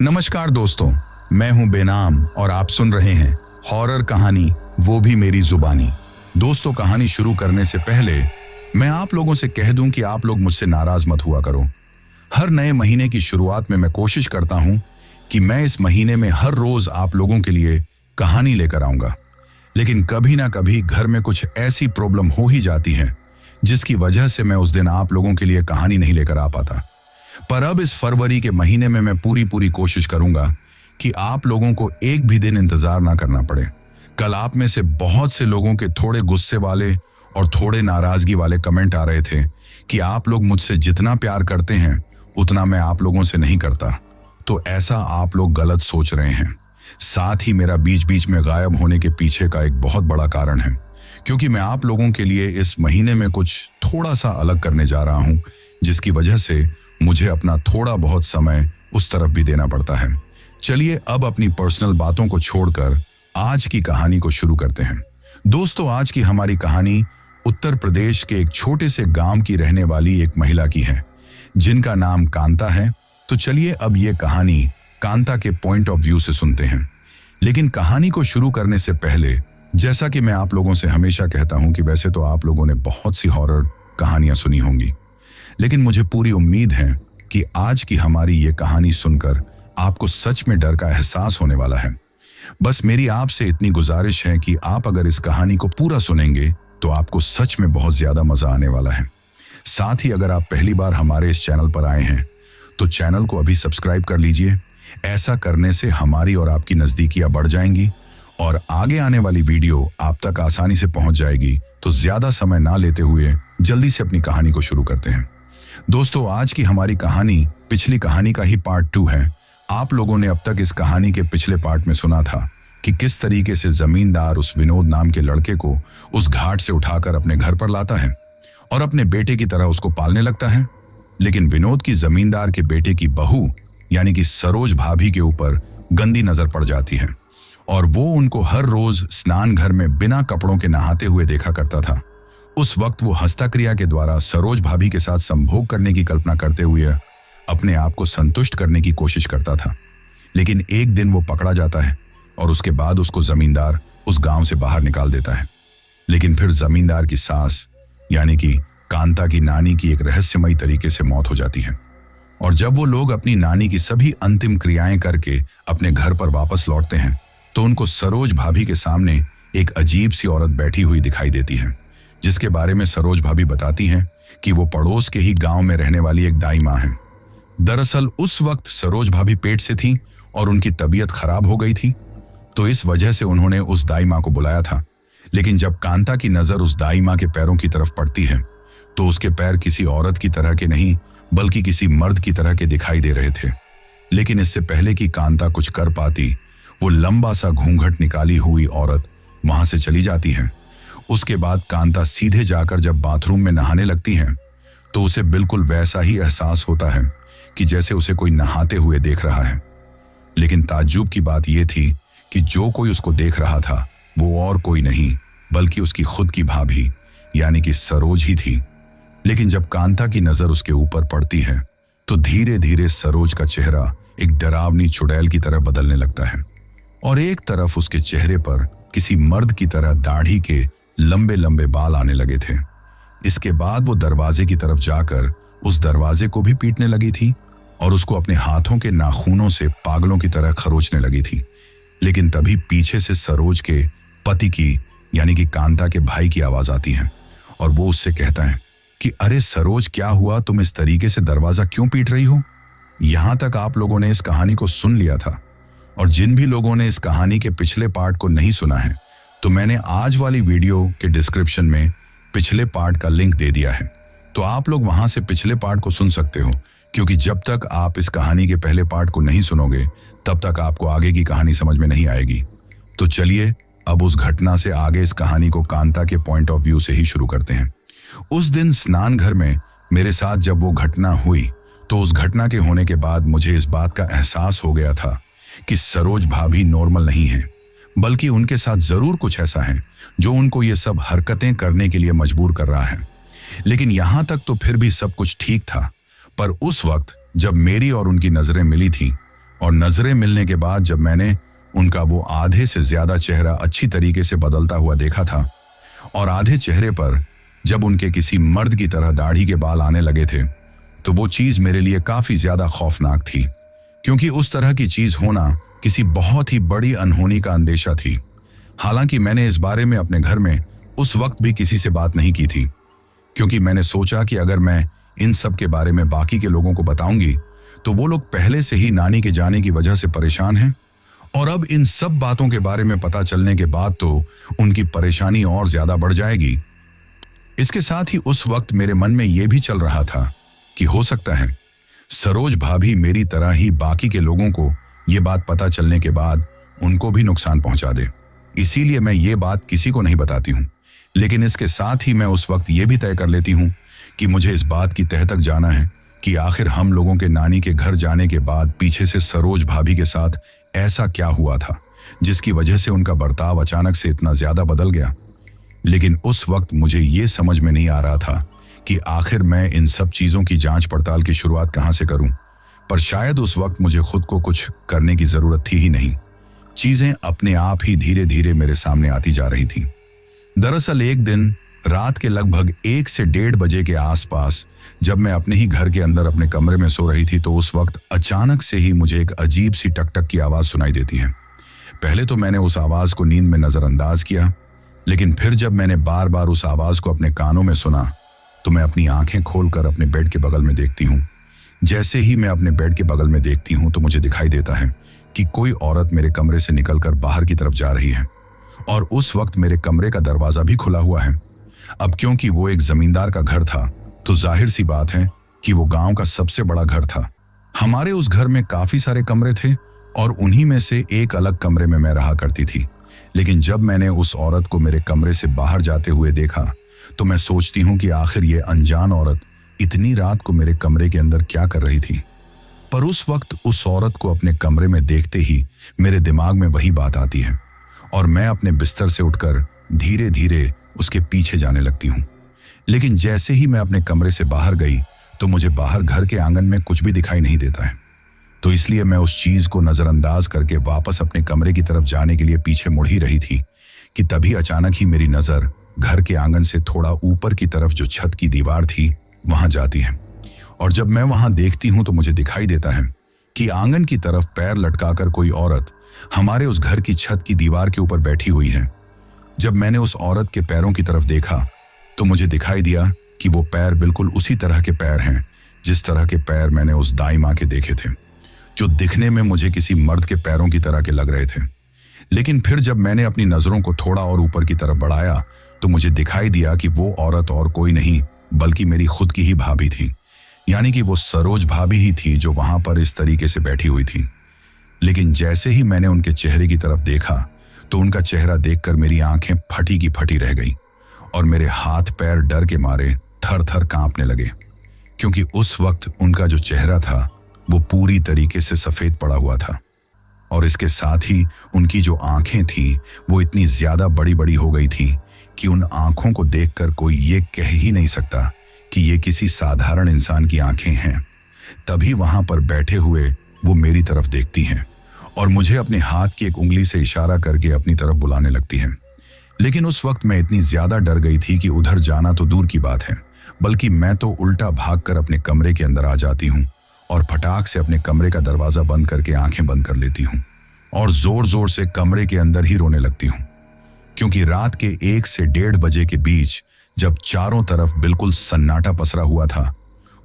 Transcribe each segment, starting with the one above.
नमस्कार दोस्तों, मैं हूं बेनाम और आप सुन रहे हैं हॉरर कहानी, वो भी मेरी जुबानी। दोस्तों, कहानी शुरू करने से पहले मैं आप लोगों से कह दूं कि आप लोग मुझसे नाराज मत हुआ करो। हर नए महीने की शुरुआत में मैं कोशिश करता हूं कि मैं इस महीने में हर रोज आप लोगों के लिए कहानी लेकर आऊंगा, लेकिन कभी ना कभी घर में कुछ ऐसी प्रॉब्लम हो ही जाती है जिसकी वजह से मैं उस दिन आप लोगों के लिए कहानी नहीं लेकर आ पाता। पर अब इस फरवरी के महीने में मैं पूरी कोशिश करूंगा कि आप लोगों को एक भी दिन इंतजार ना करना पड़े। कल आप में से बहुत से लोगों के थोड़े गुस्से वाले और थोड़े नाराजगी वाले कमेंट आ रहे थे कि आप लोग मुझसे जितना प्यार करते हैं उतना मैं आप लोगों से नहीं करता। तो ऐसा आप लोग गलत सोच रहे हैं। साथ ही मेरा बीच बीच में गायब होने के पीछे का एक बहुत बड़ा कारण है, क्योंकि मैं आप लोगों के लिए इस महीने में कुछ थोड़ा सा अलग करने जा रहा हूं, जिसकी वजह से मुझे अपना थोड़ा बहुत समय उस तरफ भी देना पड़ता है। चलिए अब अपनी पर्सनल बातों को छोड़कर आज की कहानी को शुरू करते हैं। दोस्तों, आज की हमारी कहानी उत्तर प्रदेश के एक छोटे से गांव की रहने वाली एक महिला की है, जिनका नाम कांता है। तो चलिए अब ये कहानी कांता के पॉइंट ऑफ व्यू से सुनते हैं। लेकिन कहानी को शुरू करने से पहले, जैसा कि मैं आप लोगों से हमेशा कहता हूं कि वैसे तो आप लोगों ने बहुत सी हॉरर कहानियां सुनी होंगी, लेकिन मुझे पूरी उम्मीद है कि आज की हमारी ये कहानी सुनकर आपको सच में डर का एहसास होने वाला है। बस मेरी आपसे इतनी गुजारिश है कि आप अगर इस कहानी को पूरा सुनेंगे तो आपको सच में बहुत ज्यादा मजा आने वाला है। साथ ही अगर आप पहली बार हमारे इस चैनल पर आए हैं तो चैनल को अभी सब्सक्राइब कर लीजिए। ऐसा करने से हमारी और आपकी नजदीकियां बढ़ जाएंगी और आगे आने वाली वीडियो आप तक आसानी से पहुंच जाएगी। तो ज्यादा समय ना लेते हुए जल्दी से अपनी कहानी को शुरू करते हैं। दोस्तों, आज की हमारी कहानी पिछली कहानी का ही पार्ट 2 है। आप लोगों ने अब तक इस कहानी के पिछले पार्ट में सुना था कि किस तरीके से जमींदार उस विनोद नाम के लड़के को उस घाट से उठाकर अपने घर पर लाता है और अपने बेटे की तरह उसको पालने लगता है। लेकिन विनोद की जमींदार के बेटे की बहू यानी कि सरोज भाभी के ऊपर गंदी नजर पड़ जाती है और वो उनको हर रोज स्नान घर में बिना कपड़ों के नहाते हुए देखा करता था। उस वक्त वो हस्तक्रिया के द्वारा सरोज भाभी के साथ संभोग करने की कल्पना करते हुए अपने आप को संतुष्ट करने की कोशिश करता था। लेकिन एक दिन वो पकड़ा जाता है और उसके बाद उसको जमींदार उस गांव से बाहर निकाल देता है। लेकिन फिर जमींदार की सास यानी कि कांता की नानी की एक रहस्यमयी तरीके से मौत हो जाती है। और जब वो लोग अपनी नानी की सभी अंतिम क्रियाएं करके अपने घर पर वापस लौटते हैं तो उनको सरोज भाभी के सामने एक अजीब सी औरत बैठी हुई दिखाई देती है, जिसके बारे में सरोज भाभी बताती हैं कि वो पड़ोस के ही गांव में रहने वाली एक दाई माँ है। दरअसल उस वक्त सरोज भाभी पेट से थी और उनकी तबीयत खराब हो गई थी, तो इस वजह से उन्होंने उस दाई माँ को बुलाया था। लेकिन जब कांता की नजर उस दाई माँ के पैरों की तरफ पड़ती है तो उसके पैर किसी औरत की तरह के नहीं बल्कि किसी मर्द की तरह के दिखाई दे रहे थे। लेकिन इससे पहले कि कांता कुछ कर पाती, वो लंबा सा घूंघट निकाली हुई औरत वहां से चली जाती है। उसके बाद कांता सीधे जाकर जब बाथरूम में नहाने लगती है तो उसे बिल्कुल वैसा ही एहसास होता है कि जैसे उसे कोई नहाते हुए देख रहा है। लेकिन ताज्जुब की बात यह थी कि जो कोई उसको देख रहा था वो और कोई नहीं बल्कि उसकी खुद की भाभी यानी कि सरोज ही थी। लेकिन जब कांता की नजर उसके ऊपर पड़ती है तो धीरे धीरे सरोज का चेहरा एक डरावनी चुड़ैल की तरह बदलने लगता है और एक तरफ उसके चेहरे पर किसी मर्द की तरह दाढ़ी के लंबे लंबे बाल आने लगे थे। इसके बाद वो दरवाजे की तरफ जाकर उस दरवाजे को भी पीटने लगी थी और उसको अपने हाथों के नाखूनों से पागलों की तरह खरोचने लगी थी। लेकिन तभी पीछे से सरोज के पति की यानी कि कांता के भाई की आवाज आती है और वो उससे कहता है कि अरे सरोज, क्या हुआ? तुम इस तरीके से दरवाजा क्यों पीट रही हो? यहां तक आप लोगों ने इस कहानी को सुन लिया था और जिन भी लोगों ने इस कहानी के पिछले पार्ट को नहीं सुना है तो मैंने आज वाली वीडियो के डिस्क्रिप्शन में पिछले पार्ट का लिंक दे दिया है, तो आप लोग वहां से पिछले पार्ट को सुन सकते हो। क्योंकि जब तक आप इस कहानी के पहले पार्ट को नहीं सुनोगे तब तक आपको आगे की कहानी समझ में नहीं आएगी। तो चलिए अब उस घटना से आगे इस कहानी को कांता के पॉइंट ऑफ व्यू से ही शुरू करते हैं। उस दिन स्नान घर में मेरे साथ जब वो घटना हुई तो उस घटना के होने के बाद मुझे इस बात का एहसास हो गया था कि सरोज भाभी नॉर्मल नहीं है, बल्कि उनके साथ जरूर कुछ ऐसा है जो उनको ये सब हरकतें करने के लिए मजबूर कर रहा है। लेकिन यहां तक तो फिर भी सब कुछ ठीक था, पर उस वक्त जब मेरी और उनकी नजरें मिली थी और नजरें मिलने के बाद जब मैंने उनका वो आधे से ज्यादा चेहरा अच्छी तरीके से बदलता हुआ देखा था और आधे चेहरे पर जब उनके किसी मर्द की तरह दाढ़ी के बाल आने लगे थे, तो वो चीज मेरे लिए काफी ज्यादा खौफनाक थी, क्योंकि उस तरह की चीज होना किसी बहुत ही बड़ी अनहोनी का अंदेशा थी। हालांकि मैंने इस बारे में अपने घर में उस वक्त भी किसी से बात नहीं की थी, क्योंकि मैंने सोचा कि अगर मैं इन सब के बारे में बाकी के लोगों को बताऊंगी तो वो लोग पहले से ही नानी के जाने की वजह से परेशान हैं, और अब इन सब बातों के बारे में पता चलने के बाद तो उनकी परेशानी और ज्यादा बढ़ जाएगी। इसके साथ ही उस वक्त मेरे मन में यह भी चल रहा था कि हो सकता है सरोज भाभी मेरी तरह ही बाकी के लोगों को ये बात पता चलने के बाद उनको भी नुकसान पहुंचा दे, इसीलिए मैं ये बात किसी को नहीं बताती हूँ। लेकिन इसके साथ ही मैं उस वक्त ये भी तय कर लेती हूँ कि मुझे इस बात की तह तक जाना है कि आखिर हम लोगों के नानी के घर जाने के बाद पीछे से सरोज भाभी के साथ ऐसा क्या हुआ था जिसकी वजह से उनका बर्ताव अचानक से इतना ज्यादा बदल गया। लेकिन उस वक्त मुझे ये समझ में नहीं आ रहा था कि आखिर मैं इन सब चीजों की जांच पड़ताल की शुरुआत कहां से करूं, पर शायद उस वक्त मुझे खुद को कुछ करने की जरूरत थी ही नहीं। चीजें अपने आप ही धीरे धीरे मेरे सामने आती जा रही थीं। दरअसल एक दिन रात के लगभग 1 से 1:30 बजे के आसपास जब मैं अपने ही घर के अंदर अपने कमरे में सो रही थी, तो उस वक्त अचानक से ही मुझे एक अजीब सी टक-टक की आवाज सुनाई देती है। पहले तो मैंने उस आवाज को नींद में नजरअंदाज किया, लेकिन फिर जब मैंने बार बार उस आवाज को अपने कानों में सुना तो मैं अपनी आंखें खोलकर अपने बेड के बगल में देखती हूँ। जैसे ही मैं अपने बेड के बगल में देखती हूँ तो मुझे दिखाई देता है कि कोई औरत मेरे कमरे से निकलकर बाहर की तरफ जा रही है, और उस वक्त मेरे कमरे का दरवाजा भी खुला हुआ है। अब क्योंकि वो एक जमींदार का घर था तो जाहिर सी बात है कि वो गांव का सबसे बड़ा घर था। हमारे उस घर में काफी सारे कमरे थे और उन्हीं में से एक अलग कमरे में मैं रहा करती थी। लेकिन जब मैंने उस औरत को मेरे कमरे से बाहर जाते हुए देखा तो मैं सोचती हूँ कि आखिर ये अनजान औरत इतनी रात को मेरे कमरे के अंदर क्या कर रही थी। पर उस वक्त उस औरत को अपने कमरे में देखते ही मेरे दिमाग में वही बात आती है और मैं अपने बिस्तर से उठकर धीरे धीरे उसके पीछे जाने लगती हूँ। लेकिन जैसे ही मैं अपने कमरे से बाहर गई तो मुझे बाहर घर के आंगन में कुछ भी दिखाई नहीं देता है, तो इसलिए मैं उस चीज को नजरअंदाज करके वापस अपने कमरे की तरफ जाने के लिए पीछे मुड़ ही रही थी कि तभी अचानक ही मेरी नजर घर के आंगन से थोड़ा ऊपर की तरफ जो छत की दीवार थी वहां जाती है। और जब मैं वहां देखती हूं तो मुझे दिखाई देता है कि आंगन की तरफ पैर लटकाकर कोई औरत हमारे उस घर की छत की दीवार के ऊपर बैठी हुई है। जब मैंने उस औरत के पैरों की तरफ देखा तो मुझे दिखाई दिया कि वो पैर बिल्कुल उसी तरह के पैर हैं जिस तरह के पैर मैंने उस दाई माँ के देखे थे, जो दिखने में मुझे किसी मर्द के पैरों की तरह के लग रहे थे। लेकिन फिर जब मैंने अपनी नजरों को थोड़ा और ऊपर की तरफ बढ़ाया तो मुझे दिखाई दिया कि वो औरत और कोई नहीं बल्कि मेरी खुद की ही भाभी थी, यानी कि वो सरोज भाभी ही थी जो वहां पर इस तरीके से बैठी हुई थी। लेकिन जैसे ही मैंने उनके चेहरे की तरफ देखा तो उनका चेहरा देखकर मेरी आंखें फटी की फटी रह गई और मेरे हाथ पैर डर के मारे थर थर कांपने लगे, क्योंकि उस वक्त उनका जो चेहरा था वो पूरी तरीके से सफेद पड़ा हुआ था, और इसके साथ ही उनकी जो आंखें थी वो इतनी ज्यादा बड़ी बड़ी हो गई थी कि उन आंखों को देखकर कोई ये कह ही नहीं सकता कि ये किसी साधारण इंसान की आंखें हैं। तभी वहां पर बैठे हुए वो मेरी तरफ देखती हैं और मुझे अपने हाथ की एक उंगली से इशारा करके अपनी तरफ बुलाने लगती हैं। लेकिन उस वक्त मैं इतनी ज्यादा डर गई थी कि उधर जाना तो दूर की बात है, बल्कि मैं तो उल्टा भागकर अपने कमरे के अंदर आ जाती हूँ और फटाक से अपने कमरे का दरवाजा बंद करके आंखें बंद कर लेती हूँ और जोर जोर से कमरे के अंदर ही रोने लगती हूँ, क्योंकि रात के 1 से 1:30 बजे के बीच जब चारों तरफ बिल्कुल सन्नाटा पसरा हुआ था,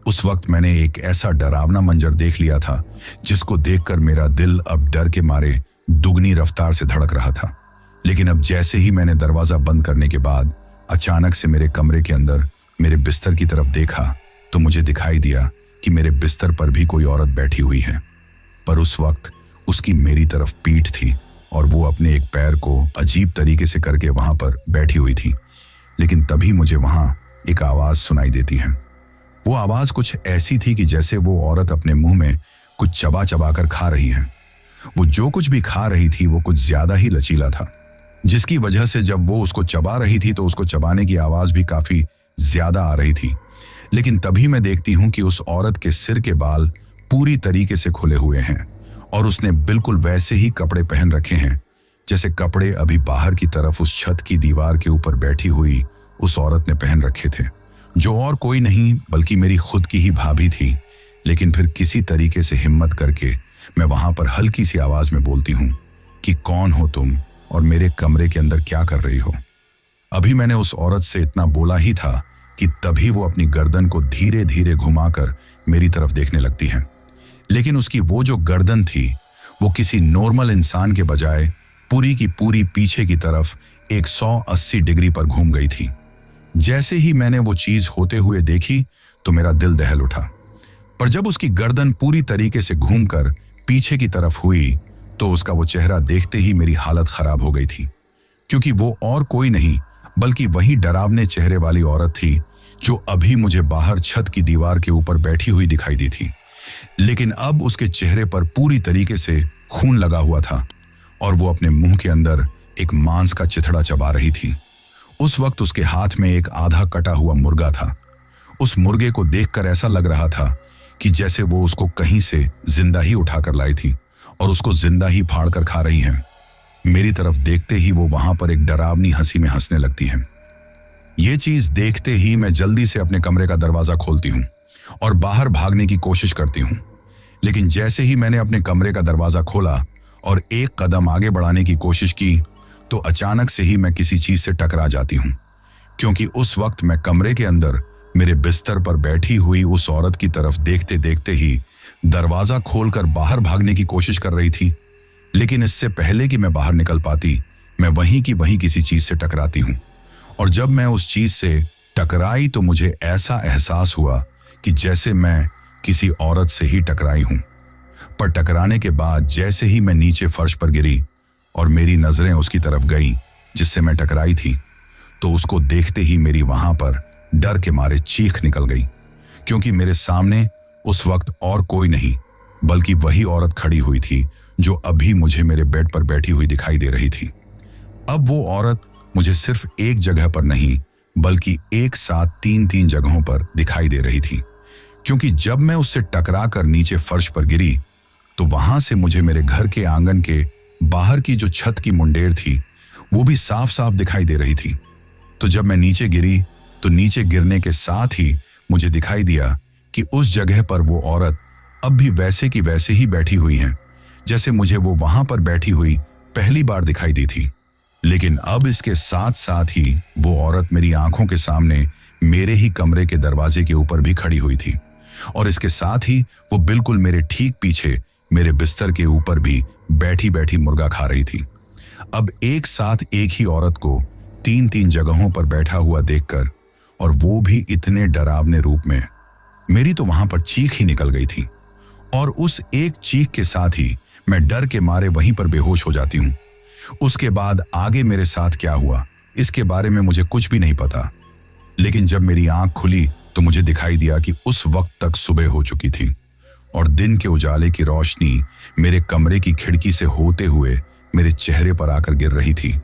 उस वक्त मैंने एक ऐसा डरावना मंजर देख लिया था जिसको देखकर मेरा दिल अब डर के मारे दुगनी रफ्तार से धड़क रहा था। लेकिन अब जैसे ही मैंने दरवाजा बंद करने के बाद अचानक से मेरे कमरे के अंदर मेरे बिस्तर की तरफ देखा तो मुझे दिखाई दिया कि मेरे बिस्तर पर भी कोई औरत बैठी हुई है, पर उस वक्त उसकी मेरी तरफ पीठ थी और वो अपने एक पैर को अजीब तरीके से करके वहां पर बैठी हुई थी। लेकिन तभी मुझे वहां एक आवाज सुनाई देती है। वो आवाज कुछ ऐसी थी कि जैसे वो औरत अपने मुंह में कुछ चबा चबा कर खा रही है। वो जो कुछ भी खा रही थी वो कुछ ज्यादा ही लचीला था, जिसकी वजह से जब वो उसको चबा रही थी तो उसको चबाने की आवाज भी काफी ज्यादा आ रही थी। लेकिन तभी मैं देखती हूँ कि उस औरत के सिर के बाल पूरी तरीके से खुले हुए हैं और उसने बिल्कुल वैसे ही कपड़े पहन रखे हैं जैसे कपड़े अभी बाहर की तरफ उस छत की दीवार के ऊपर बैठी हुई उस औरत ने पहन रखे थे, जो और कोई नहीं बल्कि मेरी खुद की ही भाभी थी। लेकिन फिर किसी तरीके से हिम्मत करके मैं वहां पर हल्की सी आवाज में बोलती हूँ कि कौन हो तुम और मेरे कमरे के अंदर क्या कर रही हो। अभी मैंने उस औरत से इतना बोला ही था कि तभी वो अपनी गर्दन को धीरे धीरे घुमाकर मेरी तरफ देखने लगती है। लेकिन उसकी वो जो गर्दन थी वो किसी नॉर्मल इंसान के बजाय पूरी की पूरी पीछे की तरफ 180 डिग्री पर घूम गई थी। जैसे ही मैंने वो चीज होते हुए देखी तो मेरा दिल दहल उठा, पर जब उसकी गर्दन पूरी तरीके से घूमकर पीछे की तरफ हुई तो उसका वो चेहरा देखते ही मेरी हालत खराब हो गई थी, क्योंकि वो और कोई नहीं बल्कि वही डरावने चेहरे वाली औरत थी जो अभी मुझे बाहर छत की दीवार के ऊपर बैठी हुई दिखाई दी थी। लेकिन अब उसके चेहरे पर पूरी तरीके से खून लगा हुआ था और वो अपने मुंह के अंदर एक मांस का चिथड़ा चबा रही थी। उस वक्त उसके हाथ में एक आधा कटा हुआ मुर्गा था। उस मुर्गे को देखकर ऐसा लग रहा था कि जैसे वो उसको कहीं से जिंदा ही उठाकर लाई थी और उसको जिंदा ही फाड़ कर खा रही हैं। मेरी तरफ देखते ही वो वहां पर एक डरावनी हंसी में हंसने लगती हैं। ये चीज देखते ही मैं जल्दी से अपने कमरे का दरवाजा खोलती हूँ और बाहर भागने की कोशिश करती हूँ। लेकिन जैसे ही मैंने अपने कमरे का दरवाजा खोला और एक कदम आगे बढ़ाने की कोशिश की तो अचानक से ही मैं किसी चीज से टकरा जाती हूँ, क्योंकि उस वक्त मैं कमरे के अंदर मेरे बिस्तर पर बैठी हुई उस औरत की तरफ देखते देखते ही दरवाजा खोलकर बाहर भागने की कोशिश कर रही थी। लेकिन इससे पहले कि मैं बाहर निकल पाती, मैं वहीं की वहीं किसी चीज से टकराती हूँ। और जब मैं उस चीज से टकराई तो मुझे ऐसा एहसास हुआ कि जैसे मैं किसी औरत से ही टकराई हूं। पर टकराने के बाद जैसे ही मैं नीचे फर्श पर गिरी और मेरी नजरें उसकी तरफ गईं जिससे मैं टकराई थी, तो उसको देखते ही मेरी वहां पर डर के मारे चीख निकल गई, क्योंकि मेरे सामने उस वक्त और कोई नहीं बल्कि वही औरत खड़ी हुई थी जो अभी मुझे मेरे बेड पर बैठी हुई दिखाई दे रही थी। अब वो औरत मुझे सिर्फ एक जगह पर नहीं बल्कि एक साथ तीन तीन जगहों पर दिखाई दे रही थी, क्योंकि जब मैं उससे टकरा कर नीचे फर्श पर गिरी तो वहां से मुझे मेरे घर के आंगन के बाहर की जो छत की मुंडेर थी वो भी साफ साफ दिखाई दे रही थी। तो जब मैं नीचे गिरी तो नीचे गिरने के साथ ही मुझे दिखाई दिया कि उस जगह पर वो औरत अब भी वैसे की वैसे ही बैठी हुई है जैसे मुझे वो वहां पर बैठी हुई पहली बार दिखाई दी थी। लेकिन अब इसके साथ साथ ही वो औरत मेरी आंखों के सामने मेरे ही कमरे के दरवाजे के ऊपर भी खड़ी हुई थी, और इसके साथ ही वो बिल्कुल मेरे ठीक पीछे मेरे बिस्तर के ऊपर भी बैठी बैठी मुर्गा खा रही थी। अब एक साथ एक ही औरत को तीन तीन जगहों पर बैठा हुआ देखकर, और वो भी इतने डरावने रूप में, मेरी तो वहां पर चीख ही निकल गई थी। और उस एक चीख के साथ ही मैं डर के मारे वहीं पर बेहोश हो जाती हूँ। उसके बाद आगे मेरे साथ क्या हुआ इसके बारे में मुझे कुछ भी नहीं पता। लेकिन जब मेरी आंख खुली तो मुझे दिखाई दिया कि उस वक्त तक सुबह हो चुकी थी और दिन के उजाले की रोशनी मेरे कमरे की खिड़की से होते हुए मेरे चेहरे पर आकर गिर रही थी,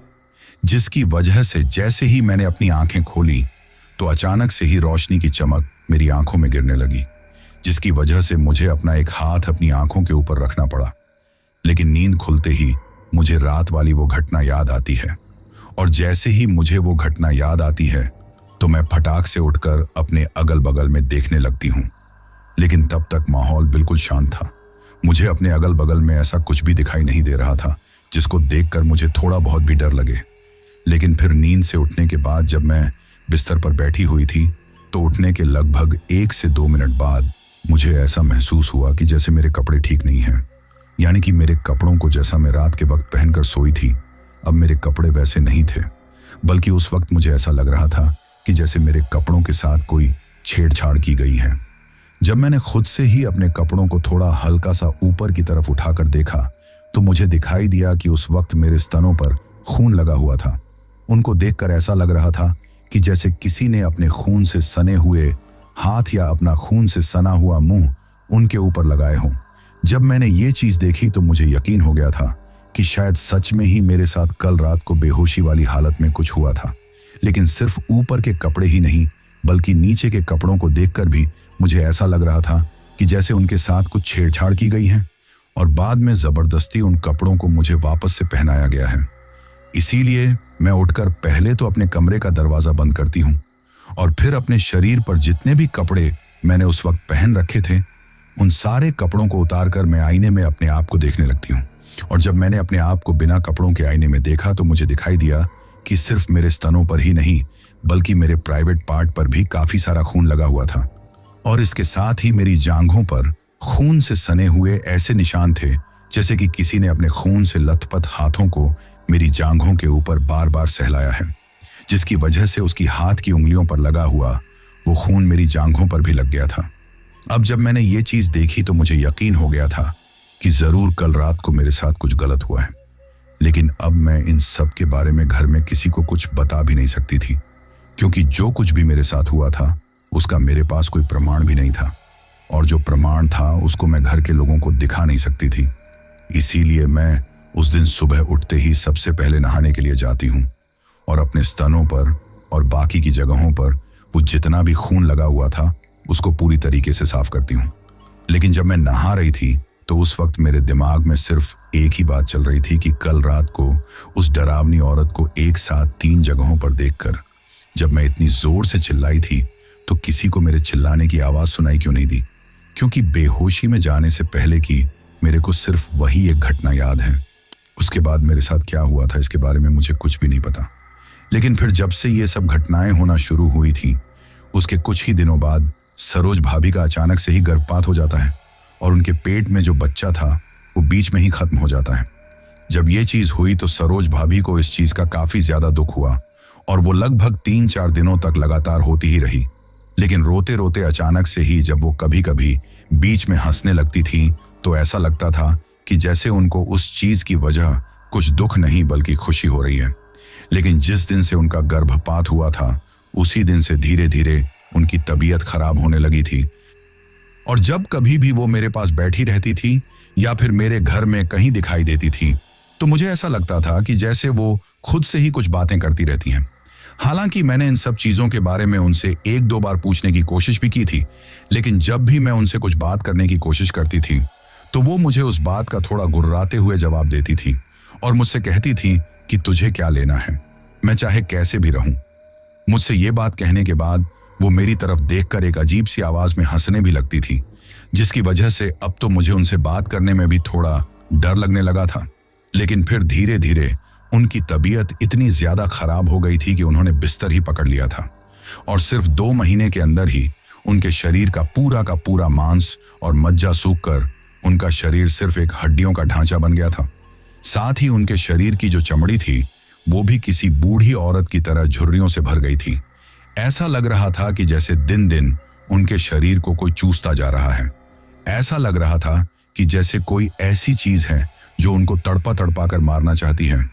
जिसकी वजह से जैसे ही मैंने अपनी आंखें खोली तो अचानक से ही रोशनी की चमक मेरी आंखों में गिरने लगी, जिसकी वजह से मुझे अपना एक हाथ अपनी आंखों के ऊपर रखना पड़ा। लेकिन नींद खुलते ही मुझे रात वाली वो घटना याद आती है, और जैसे ही मुझे वो घटना याद आती है तो मैं फटाक से उठकर अपने अगल बगल में देखने लगती हूँ। लेकिन तब तक माहौल बिल्कुल शांत था। मुझे अपने अगल बगल में ऐसा कुछ भी दिखाई नहीं दे रहा था जिसको देखकर मुझे थोड़ा बहुत भी डर लगे। लेकिन फिर नींद से उठने के बाद जब मैं बिस्तर पर बैठी हुई थी तो उठने के लगभग 1 से 2 मिनट बाद मुझे ऐसा महसूस हुआ कि जैसे मेरे कपड़े ठीक नहीं हैं, यानी कि मेरे कपड़ों को जैसा मैं रात के वक्त पहनकर सोई थी अब मेरे कपड़े वैसे नहीं थे, बल्कि उस वक्त मुझे ऐसा लग रहा था कि जैसे मेरे कपड़ों के साथ कोई छेड़छाड़ की गई है। जब मैंने खुद से ही अपने कपड़ों को थोड़ा हल्का सा ऊपर की तरफ उठाकर देखा तो मुझे दिखाई दिया कि उस वक्त मेरे स्तनों पर खून लगा हुआ था। उनको देखकर ऐसा लग रहा था कि जैसे किसी ने अपने खून से सने हुए हाथ या अपना खून से सना हुआ मुंह उनके ऊपर लगाए हों। जब मैंने ये चीज देखी तो मुझे यकीन हो गया था कि शायद सच में ही मेरे साथ कल रात को बेहोशी वाली हालत में कुछ हुआ था। लेकिन सिर्फ ऊपर के कपड़े ही नहीं बल्कि नीचे के कपड़ों को देखकर भी मुझे ऐसा लग रहा था कि जैसे उनके साथ कुछ छेड़छाड़ की गई है। और बाद में जबरदस्ती उन कपड़ों को मुझे वापस से पहनाया गया है। इसीलिए मैं उठकर पहले तो अपने कमरे का दरवाजा बंद करती हूँ और फिर अपने शरीर पर जितने भी कपड़े मैंने उस वक्त पहन रखे थे उन सारे कपड़ों को उतारकर मैं आईने में अपने आप को देखने लगती हूँ। और जब मैंने अपने आप को बिना कपड़ों के आईने में देखा तो मुझे दिखाई दिया कि सिर्फ मेरे स्तनों पर ही नहीं बल्कि मेरे प्राइवेट पार्ट पर भी काफी सारा खून लगा हुआ था। और इसके साथ ही मेरी जांघों पर खून से सने हुए ऐसे निशान थे जैसे कि किसी ने अपने खून से लथपथ हाथों को मेरी जांघों के ऊपर बार बार सहलाया है, जिसकी वजह से उसकी हाथ की उंगलियों पर लगा हुआ वो खून मेरी जांघों पर भी लग गया था। अब जब मैंने ये चीज देखी तो मुझे यकीन हो गया था कि जरूर कल रात को मेरे साथ कुछ गलत हुआ है। लेकिन अब मैं इन सब के बारे में घर में किसी को कुछ बता भी नहीं सकती थी, क्योंकि जो कुछ भी मेरे साथ हुआ था उसका मेरे पास कोई प्रमाण भी नहीं था, और जो प्रमाण था उसको मैं घर के लोगों को दिखा नहीं सकती थी। इसीलिए मैं उस दिन सुबह उठते ही सबसे पहले नहाने के लिए जाती हूँ और अपने स्तनों पर और बाकी की जगहों पर वो जितना भी खून लगा हुआ था उसको पूरी तरीके से साफ करती हूँ। लेकिन जब मैं नहा रही थी तो उस वक्त मेरे दिमाग में सिर्फ एक ही बात चल रही थी कि कल रात को उस डरावनी औरत को एक साथ 3 जगहों पर देखकर जब मैं इतनी जोर से चिल्लाई थी तो किसी को मेरे चिल्लाने की आवाज सुनाई क्यों नहीं दी, क्योंकि बेहोशी में जाने से पहले की मेरे को सिर्फ वही एक घटना याद है। उसके बाद मेरे साथ क्या हुआ था इसके बारे में मुझे कुछ भी नहीं पता। लेकिन फिर जब से ये सब घटनाएं होना शुरू हुई थी उसके कुछ ही दिनों बाद सरोज भाभी का अचानक से ही गर्भपात हो जाता है और उनके पेट में जो बच्चा था वो बीच में ही खत्म हो जाता है। जब ये चीज हुई तो सरोज भाभी को इस चीज का काफी ज्यादा दुख हुआ और वो लगभग 3-4 दिनों तक लगातार होती ही रही। लेकिन रोते रोते अचानक से ही जब वो कभी कभी बीच में हंसने लगती थी तो ऐसा लगता था कि जैसे उनको उस चीज की वजह कुछ दुख नहीं बल्कि खुशी हो रही है। लेकिन जिस दिन से उनका गर्भपात हुआ था उसी दिन से धीरे धीरे उनकी तबीयत खराब होने लगी थी, और जब कभी भी वो मेरे पास बैठी रहती थी या फिर मेरे घर में कहीं दिखाई देती थी तो मुझे ऐसा लगता था कि जैसे वो खुद से ही कुछ बातें करती रहती हैं। हालांकि मैंने इन सब चीजों के बारे में उनसे 1-2 बार पूछने की कोशिश भी की थी, लेकिन जब भी मैं उनसे कुछ बात करने की कोशिश करती थी तो वो मुझे उस बात का थोड़ा गुर्राते हुए जवाब देती थी और मुझसे कहती थी कि तुझे क्या लेना है, मैं चाहे कैसे भी रहूं। मुझसे ये बात कहने के बाद वो मेरी तरफ देखकर एक अजीब सी आवाज में हंसने भी लगती थी, जिसकी वजह से अब तो मुझे उनसे बात करने में भी थोड़ा डर लगने लगा था। लेकिन फिर धीरे धीरे उनकी तबीयत इतनी ज्यादा खराब हो गई थी कि उन्होंने बिस्तर ही पकड़ लिया था और सिर्फ 2 महीने के अंदर ही उनके शरीर का पूरा मांस और मज्जा सूखकर उनका शरीर सिर्फ एक हड्डियों का ढांचा बन गया था। साथ ही उनके शरीर की जो चमड़ी थी वो भी किसी बूढ़ी औरत की तरह झुर्रियों से भर गई थी। ऐसा लग रहा था कि जैसे दिन दिन उनके शरीर को कोई चूसता जा रहा है। ऐसा लग रहा था कि जैसे कोई ऐसी चीज है जो उनको तड़पा तड़पा कर मारना चाहती है।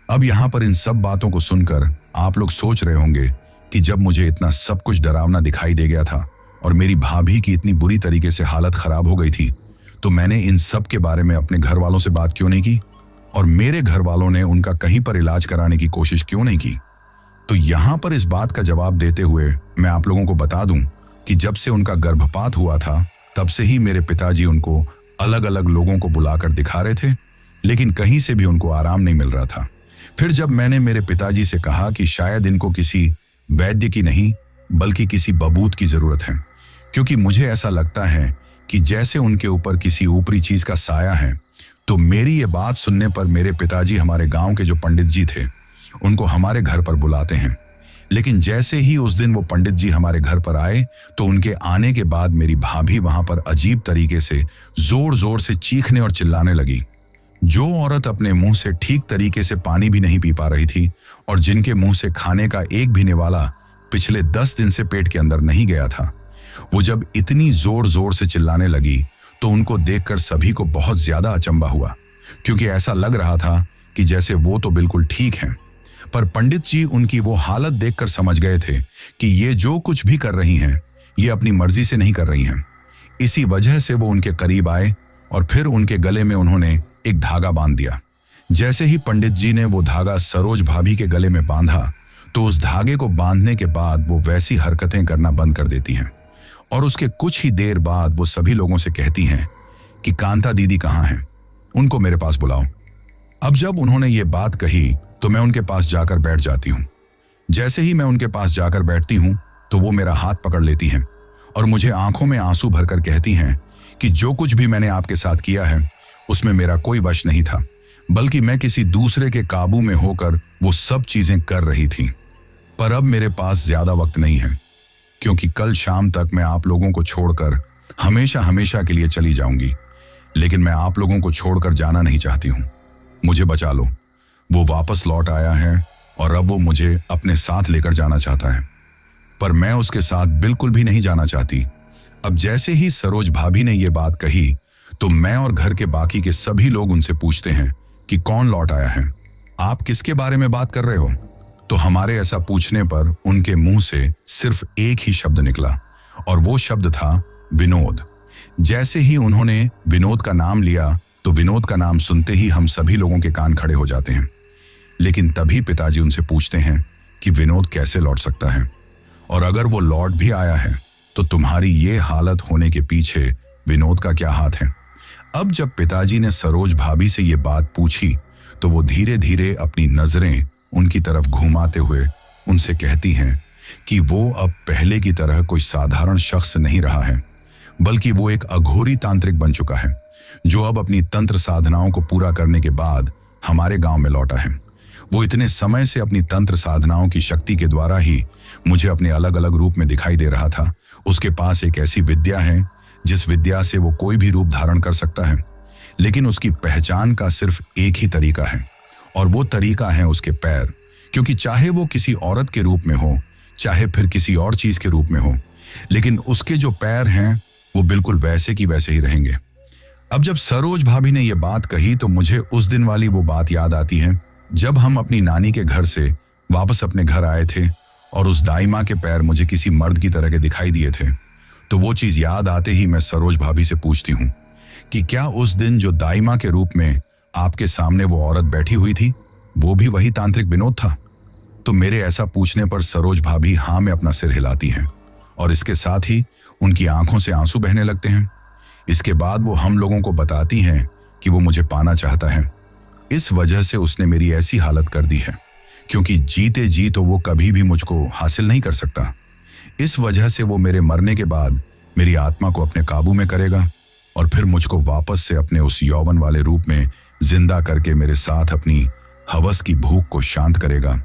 अब यहाँ पर इन सब बातों को सुनकर आप लोग सोच रहे होंगे कि जब मुझे इतना सब कुछ डरावना दिखाई दे गया था और मेरी भाभी की इतनी बुरी तरीके से हालत खराब हो गई थी तो मैंने इन सब के बारे में अपने घर वालों से बात क्यों नहीं की और मेरे घर वालों ने उनका कहीं पर इलाज कराने की कोशिश क्यों नहीं की। तो यहाँ पर इस बात का जवाब देते हुए मैं आप लोगों को बता दूं कि जब से उनका गर्भपात हुआ था तब से ही मेरे पिताजी उनको अलग अलग लोगों को बुलाकर दिखा रहे थे, लेकिन कहीं से भी उनको आराम नहीं मिल रहा था। फिर जब मैंने मेरे पिताजी से कहा कि शायद इनको किसी वैद्य की नहीं बल्कि किसी बबूत की जरूरत है, क्योंकि मुझे ऐसा लगता है कि जैसे उनके ऊपर किसी ऊपरी चीज का साया है, तो मेरी ये बात सुनने पर मेरे पिताजी हमारे गांव के जो पंडित जी थे उनको हमारे घर पर बुलाते हैं। लेकिन जैसे ही उस दिन वो पंडित जी हमारे घर पर आए तो उनके आने के बाद मेरी भाभी वहां पर अजीब तरीके से जोर जोर से चीखने और चिल्लाने लगी। जो औरत अपने मुंह से ठीक तरीके से पानी भी नहीं पी पा रही थी और जिनके मुंह से खाने का एक भी निवाला पिछले 10 दिन से पेट के अंदर नहीं गया था, वो जब इतनी जोर जोर से चिल्लाने लगी तो उनको देखकर सभी को बहुत ज्यादा अचंभा हुआ, क्योंकि ऐसा लग रहा था कि जैसे वो तो बिल्कुल ठीक हैं, पर पंडित जी उनकी वो हालत देखकर समझ गए थे कि ये जो कुछ भी कर रही हैं ये अपनी मर्जी से नहीं कर रही हैं। इसी वजह से वो उनके करीब आए और फिर उनके गले में उन्होंने एक धागा बांध दिया। जैसे ही पंडित जी ने वो धागा सरोज भाभी के गले में बांधा तो उस धागे को बांधने के बाद वो वैसी हरकतें करना बंद कर देती हैं और उसके कुछ ही देर बाद वो सभी लोगों से कहती हैं कि कांता दीदी कहाँ हैं, उनको मेरे पास बुलाओ। अब जब उन्होंने ये बात कही तो मैं उनके पास जाकर बैठ जाती हूँ। जैसे ही मैं उनके पास जाकर बैठती हूँ तो वो मेरा हाथ पकड़ लेती हैं और मुझे आंखों में आंसू भरकर कहती हैं कि जो कुछ भी मैंने आपके साथ किया है उसमें मेरा कोई वश नहीं था, बल्कि मैं किसी दूसरे के काबू में होकर वो सब चीजें कर रही थी। पर अब मेरे पास ज्यादा वक्त नहीं है, क्योंकि कल शाम तक मैं आप लोगों को छोड़कर हमेशा हमेशा के लिए चली जाऊंगी। लेकिन मैं आप लोगों को छोड़कर जाना नहीं चाहती हूँ। मुझे बचा लो। वो वापस लौट आया है और अब वो मुझे अपने साथ लेकर जाना चाहता है, पर मैं उसके साथ बिल्कुल भी नहीं जाना चाहती। अब जैसे ही सरोज भाभी ने ये बात कही तो मैं और घर के बाकी के सभी लोग उनसे पूछते हैं कि कौन लौट आया है, आप किसके बारे में बात कर रहे हो। तो हमारे ऐसा पूछने पर उनके मुंह से सिर्फ एक ही शब्द निकला और वो शब्द था विनोद। जैसे ही उन्होंने विनोद का नाम लिया तो विनोद का नाम सुनते ही हम सभी लोगों के कान खड़े हो जाते हैं। लेकिन तभी पिताजी उनसे पूछते हैं कि विनोद कैसे लौट सकता है, और अगर वो लौट भी आया है तो तुम्हारी ये हालत होने के पीछे विनोद का क्या हाथ है। अब जब पिताजी ने सरोज भाभी से ये बात पूछी तो वो धीरे धीरे अपनी नजरें उनकी तरफ घुमाते हुए उनसे कहती हैं कि वो अब पहले की तरह कोई साधारण शख्स नहीं रहा है, बल्कि वो एक अघोरी तांत्रिक बन चुका है, जो अब अपनी तंत्र साधनाओं को पूरा करने के बाद हमारे गांव में लौटा है। वो इतने समय से अपनी तंत्र साधनाओं की शक्ति के द्वारा ही मुझे अपने अलग अलग रूप में दिखाई दे रहा था। उसके पास एक ऐसी विद्या है जिस विद्या से वो कोई भी रूप धारण कर सकता है, लेकिन उसकी पहचान का सिर्फ एक ही तरीका है, और वो तरीका है उसके पैर। क्योंकि चाहे वो किसी औरत के रूप में हो, चाहे फिर किसी और चीज के रूप में हो, लेकिन उसके जो पैर हैं वो बिल्कुल वैसे की वैसे ही रहेंगे। अब जब सरोज भाभी ने ये बात कही तो मुझे उस दिन वाली वो बात याद आती है जब हम अपनी नानी के घर से वापस अपने घर आए थे और उस दाई माँ के पैर मुझे किसी मर्द की तरह के दिखाई दिए थे। तो वो चीज याद आते ही मैं सरोज भाभी से पूछती हूँ कि क्या उस दिन जो दाई माँ के रूप में आपके सामने वो औरत बैठी हुई थी वो भी वही तांत्रिक विनोद था। तो मेरे ऐसा पूछने पर सरोज भाभी हाँ में अपना सिर हिलाती हैं और इसके साथ ही उनकी आंखों से आंसू बहने लगते हैं। इसके बाद वो हम लोगों को बताती हैं कि वो मुझे पाना चाहता है, इस वजह से उसने मेरी ऐसी हालत कर दी है, क्योंकि जीते जी तो वो कभी भी मुझको हासिल नहीं कर सकता। इस वजह से वो मेरे मरने के बाद मेरी आत्मा को अपने काबू में करेगा और फिर मुझको वापस से अपने उस यौवन वाले रूप में जिंदा करके मेरे साथ अपनी हवस की भूख को शांत करेगा।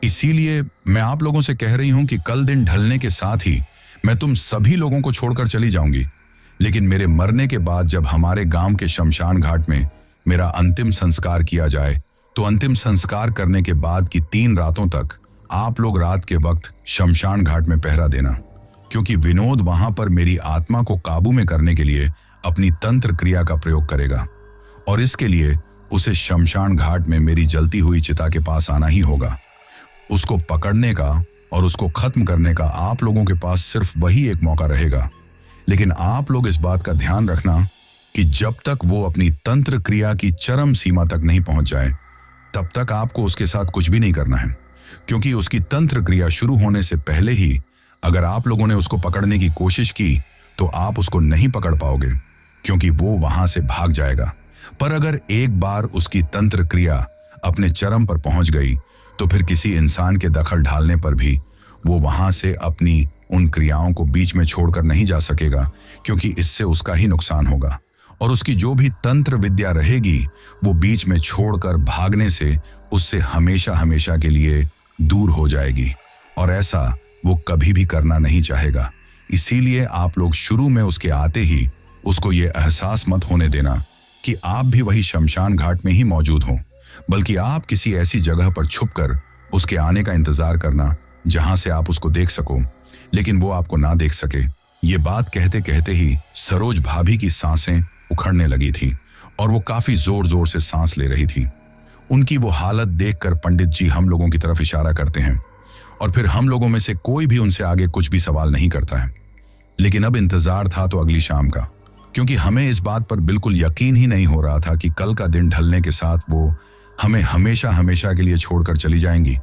इसीलिए मैं आप लोगों से कह रही हूं कि कल दिन ढलने के साथ ही मैं तुम सभी लोगों को छोड़कर चली जाऊंगी, लेकिन मेरे मरने के बाद जब हमारे गांव के शमशान घाट में मेरा अंतिम संस्कार किया जाए तो अंतिम संस्कार करने के बाद की 3 रातों तक आप लोग रात के वक्त शमशान घाट में पहरा देना, क्योंकि विनोद वहां पर मेरी आत्मा को काबू में करने के लिए अपनी तंत्र क्रिया का प्रयोग करेगा, और इसके लिए उसे शमशान घाट में मेरी जलती हुई चिता के पास आना ही होगा। उसको पकड़ने का और उसको खत्म करने का आप लोगों के पास सिर्फ वही एक मौका रहेगा। लेकिन आप लोग इस बात का ध्यान रखना कि जब तक वो अपनी तंत्र क्रिया की चरम सीमा तक नहीं पहुंच जाए तब तक आपको उसके साथ कुछ भी नहीं करना है, क्योंकि उसकी तंत्र क्रिया शुरू होने से पहले ही अगर आप लोगों ने उसको पकड़ने की कोशिश की तो आप उसको नहीं पकड़ पाओगे, क्योंकि वो वहां से भाग जाएगा। पर अगर एक बार उसकी तंत्र क्रिया अपने चरम पर पहुंच गई तो फिर किसी इंसान के दखल डालने पर भी वो वहां से अपनी उन क्रियाओं को बीच में छोड़कर नहीं जा सकेगा, क्योंकि इससे उसका ही नुकसान होगा और उसकी जो भी तंत्र विद्या रहेगी वो बीच में छोड़कर भागने से उससे हमेशा हमेशा के लिए दूर हो जाएगी, और ऐसा वो कभी भी करना नहीं चाहेगा। इसीलिए आप लोग शुरू में उसके आते ही उसको ये एहसास मत होने देना कि आप भी वही शमशान घाट में ही मौजूद हो, बल्कि आप किसी ऐसी जगह पर छुपकर उसके आने का इंतजार करना जहां से आप उसको देख सको, लेकिन वो आपको ना देख सके। ये बात कहते कहते ही सरोज भाभी की सांसें उखड़ने लगी थी और वो काफी जोर जोर से सांस ले रही थी। उनकी वो हालत देखकर पंडित जी हम लोगों की तरफ इशारा करते हैं और फिर हम लोगों में से कोई भी उनसे आगे कुछ भी सवाल नहीं करता है। लेकिन अब इंतजार था तो अगली शाम का, क्योंकि हमें इस बात पर बिल्कुल यकीन ही नहीं हो रहा था कि कल का दिन ढलने के साथ वो हमें हमेशा हमेशा के लिए छोड़कर चली जाएंगी।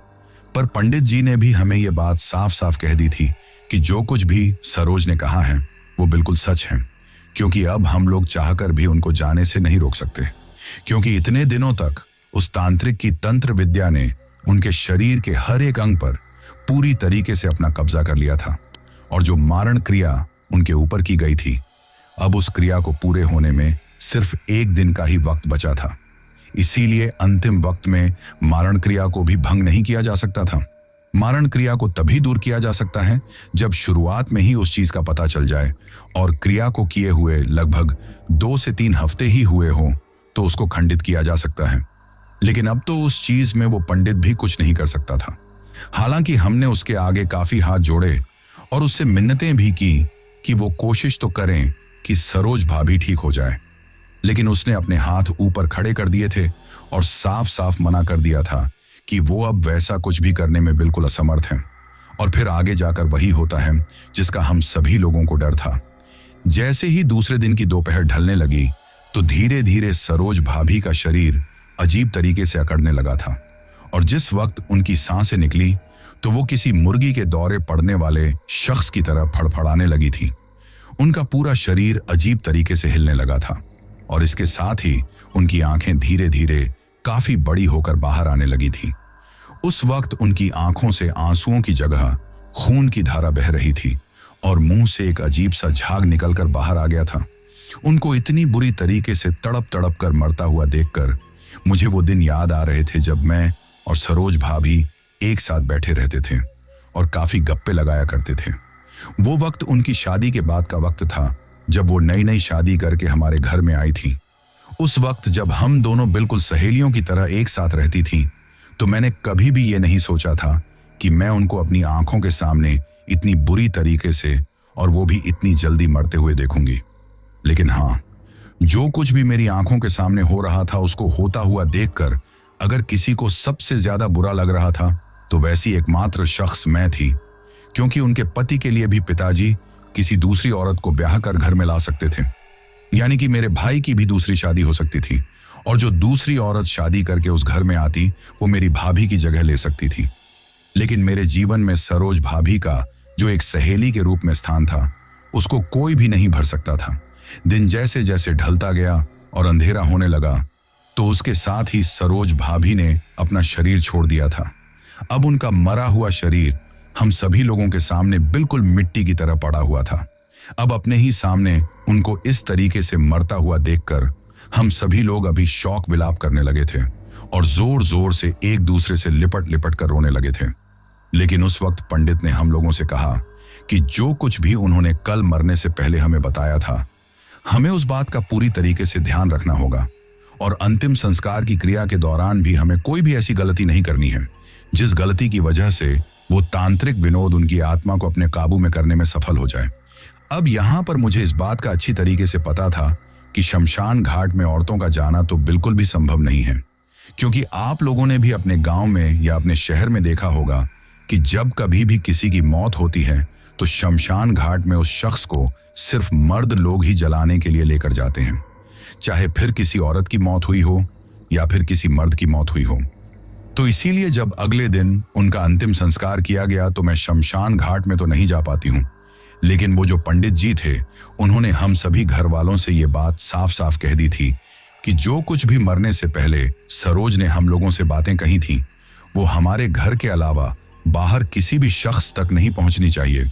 पर पंडित जी ने भी हमें ये बात साफ साफ कह दी थी कि जो कुछ भी सरोज ने कहा है वो बिल्कुल सच है, क्योंकि अब हम लोग चाहकर भी उनको जाने से नहीं रोक सकते, क्योंकि इतने दिनों तक उस तांत्रिक की तंत्र विद्या ने उनके शरीर के हर एक अंग पर पूरी तरीके से अपना कब्जा कर लिया था। और जो मारण क्रिया उनके ऊपर की गई थी, अब उस क्रिया को पूरे होने में सिर्फ 1 दिन का ही वक्त बचा था। इसीलिए अंतिम वक्त में मारण क्रिया को भी भंग नहीं किया जा सकता था। मारण क्रिया को तभी दूर किया जा सकता है जब शुरुआत में ही उस चीज का पता चल जाए और क्रिया को किए हुए लगभग 2 से 3 हफ्ते ही हुए हों तो उसको खंडित किया जा सकता है। लेकिन अब तो उस चीज में वो पंडित भी कुछ नहीं कर सकता था। हालांकि हमने उसके आगे काफी हाथ जोड़े और उससे मिन्नतें भी की कि वो कोशिश तो करें कि सरोज भाभी ठीक हो जाए, लेकिन उसने अपने हाथ ऊपर खड़े कर दिए थे और साफ साफ मना कर दिया था कि वो अब वैसा कुछ भी करने में बिल्कुल असमर्थ हैं। और फिर आगे जाकर वही होता है जिसका हम सभी लोगों को डर था। जैसे ही दूसरे दिन की दोपहर ढलने लगी तो धीरे धीरे सरोज भाभी का शरीर अजीब तरीके से अकड़ने लगा था, और जिस वक्त उनकी सांसें निकली तो वो किसी मुर्गी के दौरे पड़ने वाले शख्स की तरह फड़फड़ाने लगी थी। उनका पूरा शरीर अजीब तरीके से हिलने लगा था और इसके साथ ही उनकी आंखें धीरे धीरे काफी बड़ी होकर बाहर आने लगी थी। उस वक्त उनकी आंखों से आंसुओं की जगह खून की धारा बह रही थी और मुंह से एक अजीब सा झाग निकलकर बाहर आ गया था। उनको इतनी बुरी तरीके से तड़प तड़प कर मरता हुआ देखकर मुझे वो दिन याद आ रहे थे जब मैं और सरोज भाभी एक साथ बैठे रहते थे और काफी गप्पे लगाया करते थे। वो वक्त उनकी शादी के बाद का वक्त था, जब वो नई नई शादी करके हमारे घर में आई थी। उस वक्त जब हम दोनों बिल्कुल सहेलियों की तरह एक साथ रहती थीं, तो मैंने कभी भी ये नहीं सोचा था कि मैं उनको अपनी आंखों के सामने इतनी बुरी तरीके से और वो भी इतनी जल्दी मरते हुए देखूंगी। लेकिन हाँ, जो कुछ भी मेरी आंखों के सामने हो रहा था उसको होता हुआ देखकर अगर किसी को सबसे ज्यादा बुरा लग रहा था तो वैसी एकमात्र शख्स मैं थी, क्योंकि उनके पति के लिए भी पिताजी किसी दूसरी औरत को ब्याह कर घर में ला सकते थे। यानी कि मेरे भाई की भी दूसरी शादी हो सकती थी और जो दूसरी औरत शादी करके उस घर में आती वो मेरी भाभी की जगह ले सकती थी। लेकिन मेरे जीवन में सरोज भाभी का जो एक सहेली के रूप में स्थान था उसको कोई भी नहीं भर सकता था। दिन जैसे जैसे ढलता गया और अंधेरा होने लगा तो उसके साथ ही सरोज भाभी ने अपना शरीर छोड़ दिया था। अब उनका मरा हुआ शरीर हम सभी लोगों के सामने बिल्कुल मिट्टी की तरह पड़ा हुआ था। अब अपने ही सामने उनको इस तरीके से मरता हुआ देखकर हम सभी लोग अभी शौक विलाप करने लगे थे और जोर जोर से एक दूसरे से लिपट लिपट कर रोने लगे थे। लेकिन उस वक्त पंडित ने हम लोगों से कहा कि जो कुछ भी उन्होंने कल मरने से पहले हमें बताया था, हमें उस बात का पूरी तरीके से ध्यान रखना होगा और अंतिम संस्कार की क्रिया के दौरान भी हमें कोई भी ऐसी गलती नहीं करनी है जिस गलती की वजह से वो तांत्रिक विनोद उनकी आत्मा को अपने काबू में करने में सफल हो जाए। अब यहाँ पर मुझे इस बात का अच्छी तरीके से पता था कि शमशान घाट में औरतों का जाना तो बिल्कुल भी संभव नहीं है, क्योंकि आप लोगों ने भी अपने गांव में या अपने शहर में देखा होगा कि जब कभी भी किसी की मौत होती है तो शमशान घाट में उस शख्स को सिर्फ मर्द लोग ही जलाने के लिए लेकर जाते हैं, चाहे फिर किसी औरत की मौत हुई हो या फिर किसी मर्द की मौत हुई हो। तो इसीलिए जब अगले दिन उनका अंतिम संस्कार किया गया तो मैं शमशान घाट में तो नहीं जा पाती हूँ, लेकिन वो जो पंडित जी थे उन्होंने हम सभी घर वालों से ये बात साफ साफ कह दी थी कि जो कुछ भी मरने से पहले सरोज ने हम लोगों से बातें कही थी वो हमारे घर के अलावा बाहर किसी भी शख्स तक नहीं पहुंचनी चाहिए,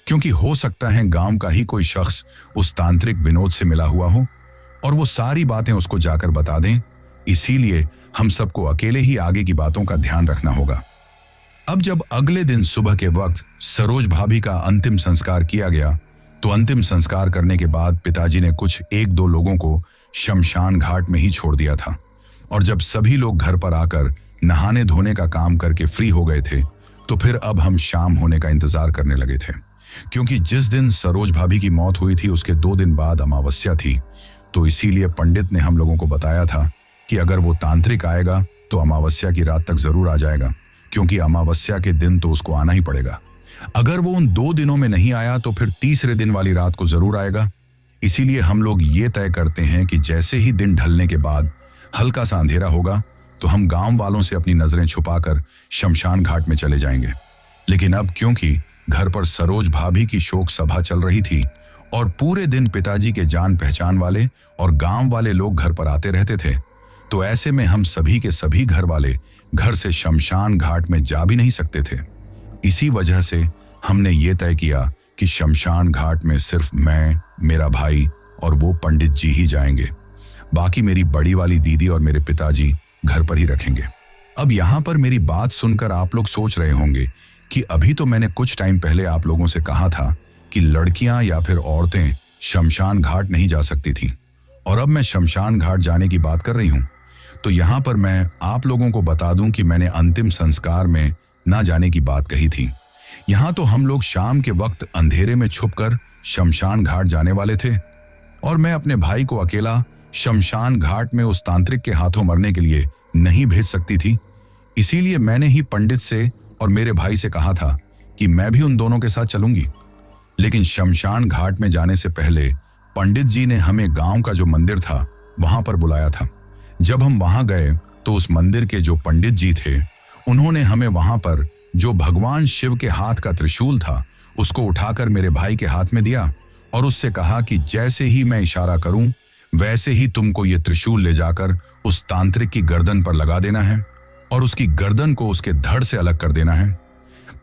क्योंकि हो सकता है गांव का ही कोई शख्स उस तांत्रिक विनोद से मिला हुआ हो और वो सारी बातें उसको जाकर बता दें। इसीलिए हम सबको अकेले ही आगे की बातों का ध्यान रखना होगा। अब जब अगले दिन सुबह के वक्त सरोज भाभी का अंतिम संस्कार किया गया तो अंतिम संस्कार करने के बाद पिताजी ने कुछ 1-2 लोगों को शमशान घाट में ही छोड़ दिया था, और जब सभी लोग घर पर आकर नहाने धोने का काम करके फ्री हो गए थे तो फिर अब हम शाम होने का इंतजार करने लगे थे, क्योंकि जिस दिन सरोज भाभी की मौत हुई थी उसके 2 दिन बाद अमावस्या थी। तो इसीलिए पंडित ने हम लोगों को बताया था कि अगर वो तांत्रिक आएगा तो अमावस्या की रात तक जरूर आ जाएगा, क्योंकि अमावस्या के दिन तो उसको आना ही पड़ेगा। अगर वो उन 2 दिनों में नहीं आया तो फिर तीसरे दिन वाली रात को जरूर आएगा। इसीलिए हम लोग ये तय करते हैं कि जैसे ही दिन ढलने के बाद हल्का सा अंधेरा होगा तो हम गांव वालों से अपनी नजरें छुपाकर शमशान घाट में चले जाएंगे। लेकिन अब क्योंकि घर पर सरोज भाभी की शोक सभा चल रही थी और पूरे दिन पिताजी के जान पहचान वाले और गांव वाले लोग घर पर आते रहते थे। तो ऐसे में हम सभी के सभी घर वाले घर से शमशान घाट में जा भी नहीं सकते थे। इसी वजह से हमने ये तय किया कि शमशान घाट में सिर्फ मैं, मेरा भाई और वो पंडित जी ही जाएंगे। बाकी मेरी बड़ी वाली दीदी और मेरे पिताजी घर पर ही रखेंगे। अब यहाँ पर मेरी बात सुनकर आप लोग सोच रहे होंगे कि अभी तो मैंने कुछ टाइम पहले आप लोगों से कहा था कि लड़कियां या फिर औरतें शमशान घाट नहीं जा सकती थीं, और अब मैं शमशान घाट जाने की बात कर रही हूं। तो यहाँ पर मैं आप लोगों को बता दूं कि मैंने अंतिम संस्कार में ना जाने की बात कही थी। यहाँ तो हम लोग शाम के वक्त अंधेरे में छुपकर शमशान घाट जाने वाले थे, और मैं अपने भाई को अकेला शमशान घाट में उस तांत्रिक के हाथों मरने के लिए नहीं भेज सकती थी। इसीलिए मैंने ही पंडित से और मेरे भाई से कहा था कि मैं भी उन दोनों के साथ चलूंगी। लेकिन शमशान घाट में जाने से पहले पंडित जी ने हमें गांव का जो मंदिर था वहां पर बुलाया था। जब हम वहां गए तो उस मंदिर के जो पंडित जी थे उन्होंने हमें वहां पर जो भगवान शिव के हाथ का त्रिशूल था उसको उठाकर मेरे भाई के हाथ में दिया और उससे कहा कि जैसे ही मैं इशारा करूं वैसे ही तुमको ये त्रिशूल ले जाकर उस तांत्रिक की गर्दन पर लगा देना है और उसकी गर्दन को उसके धड़ से अलग कर देना है।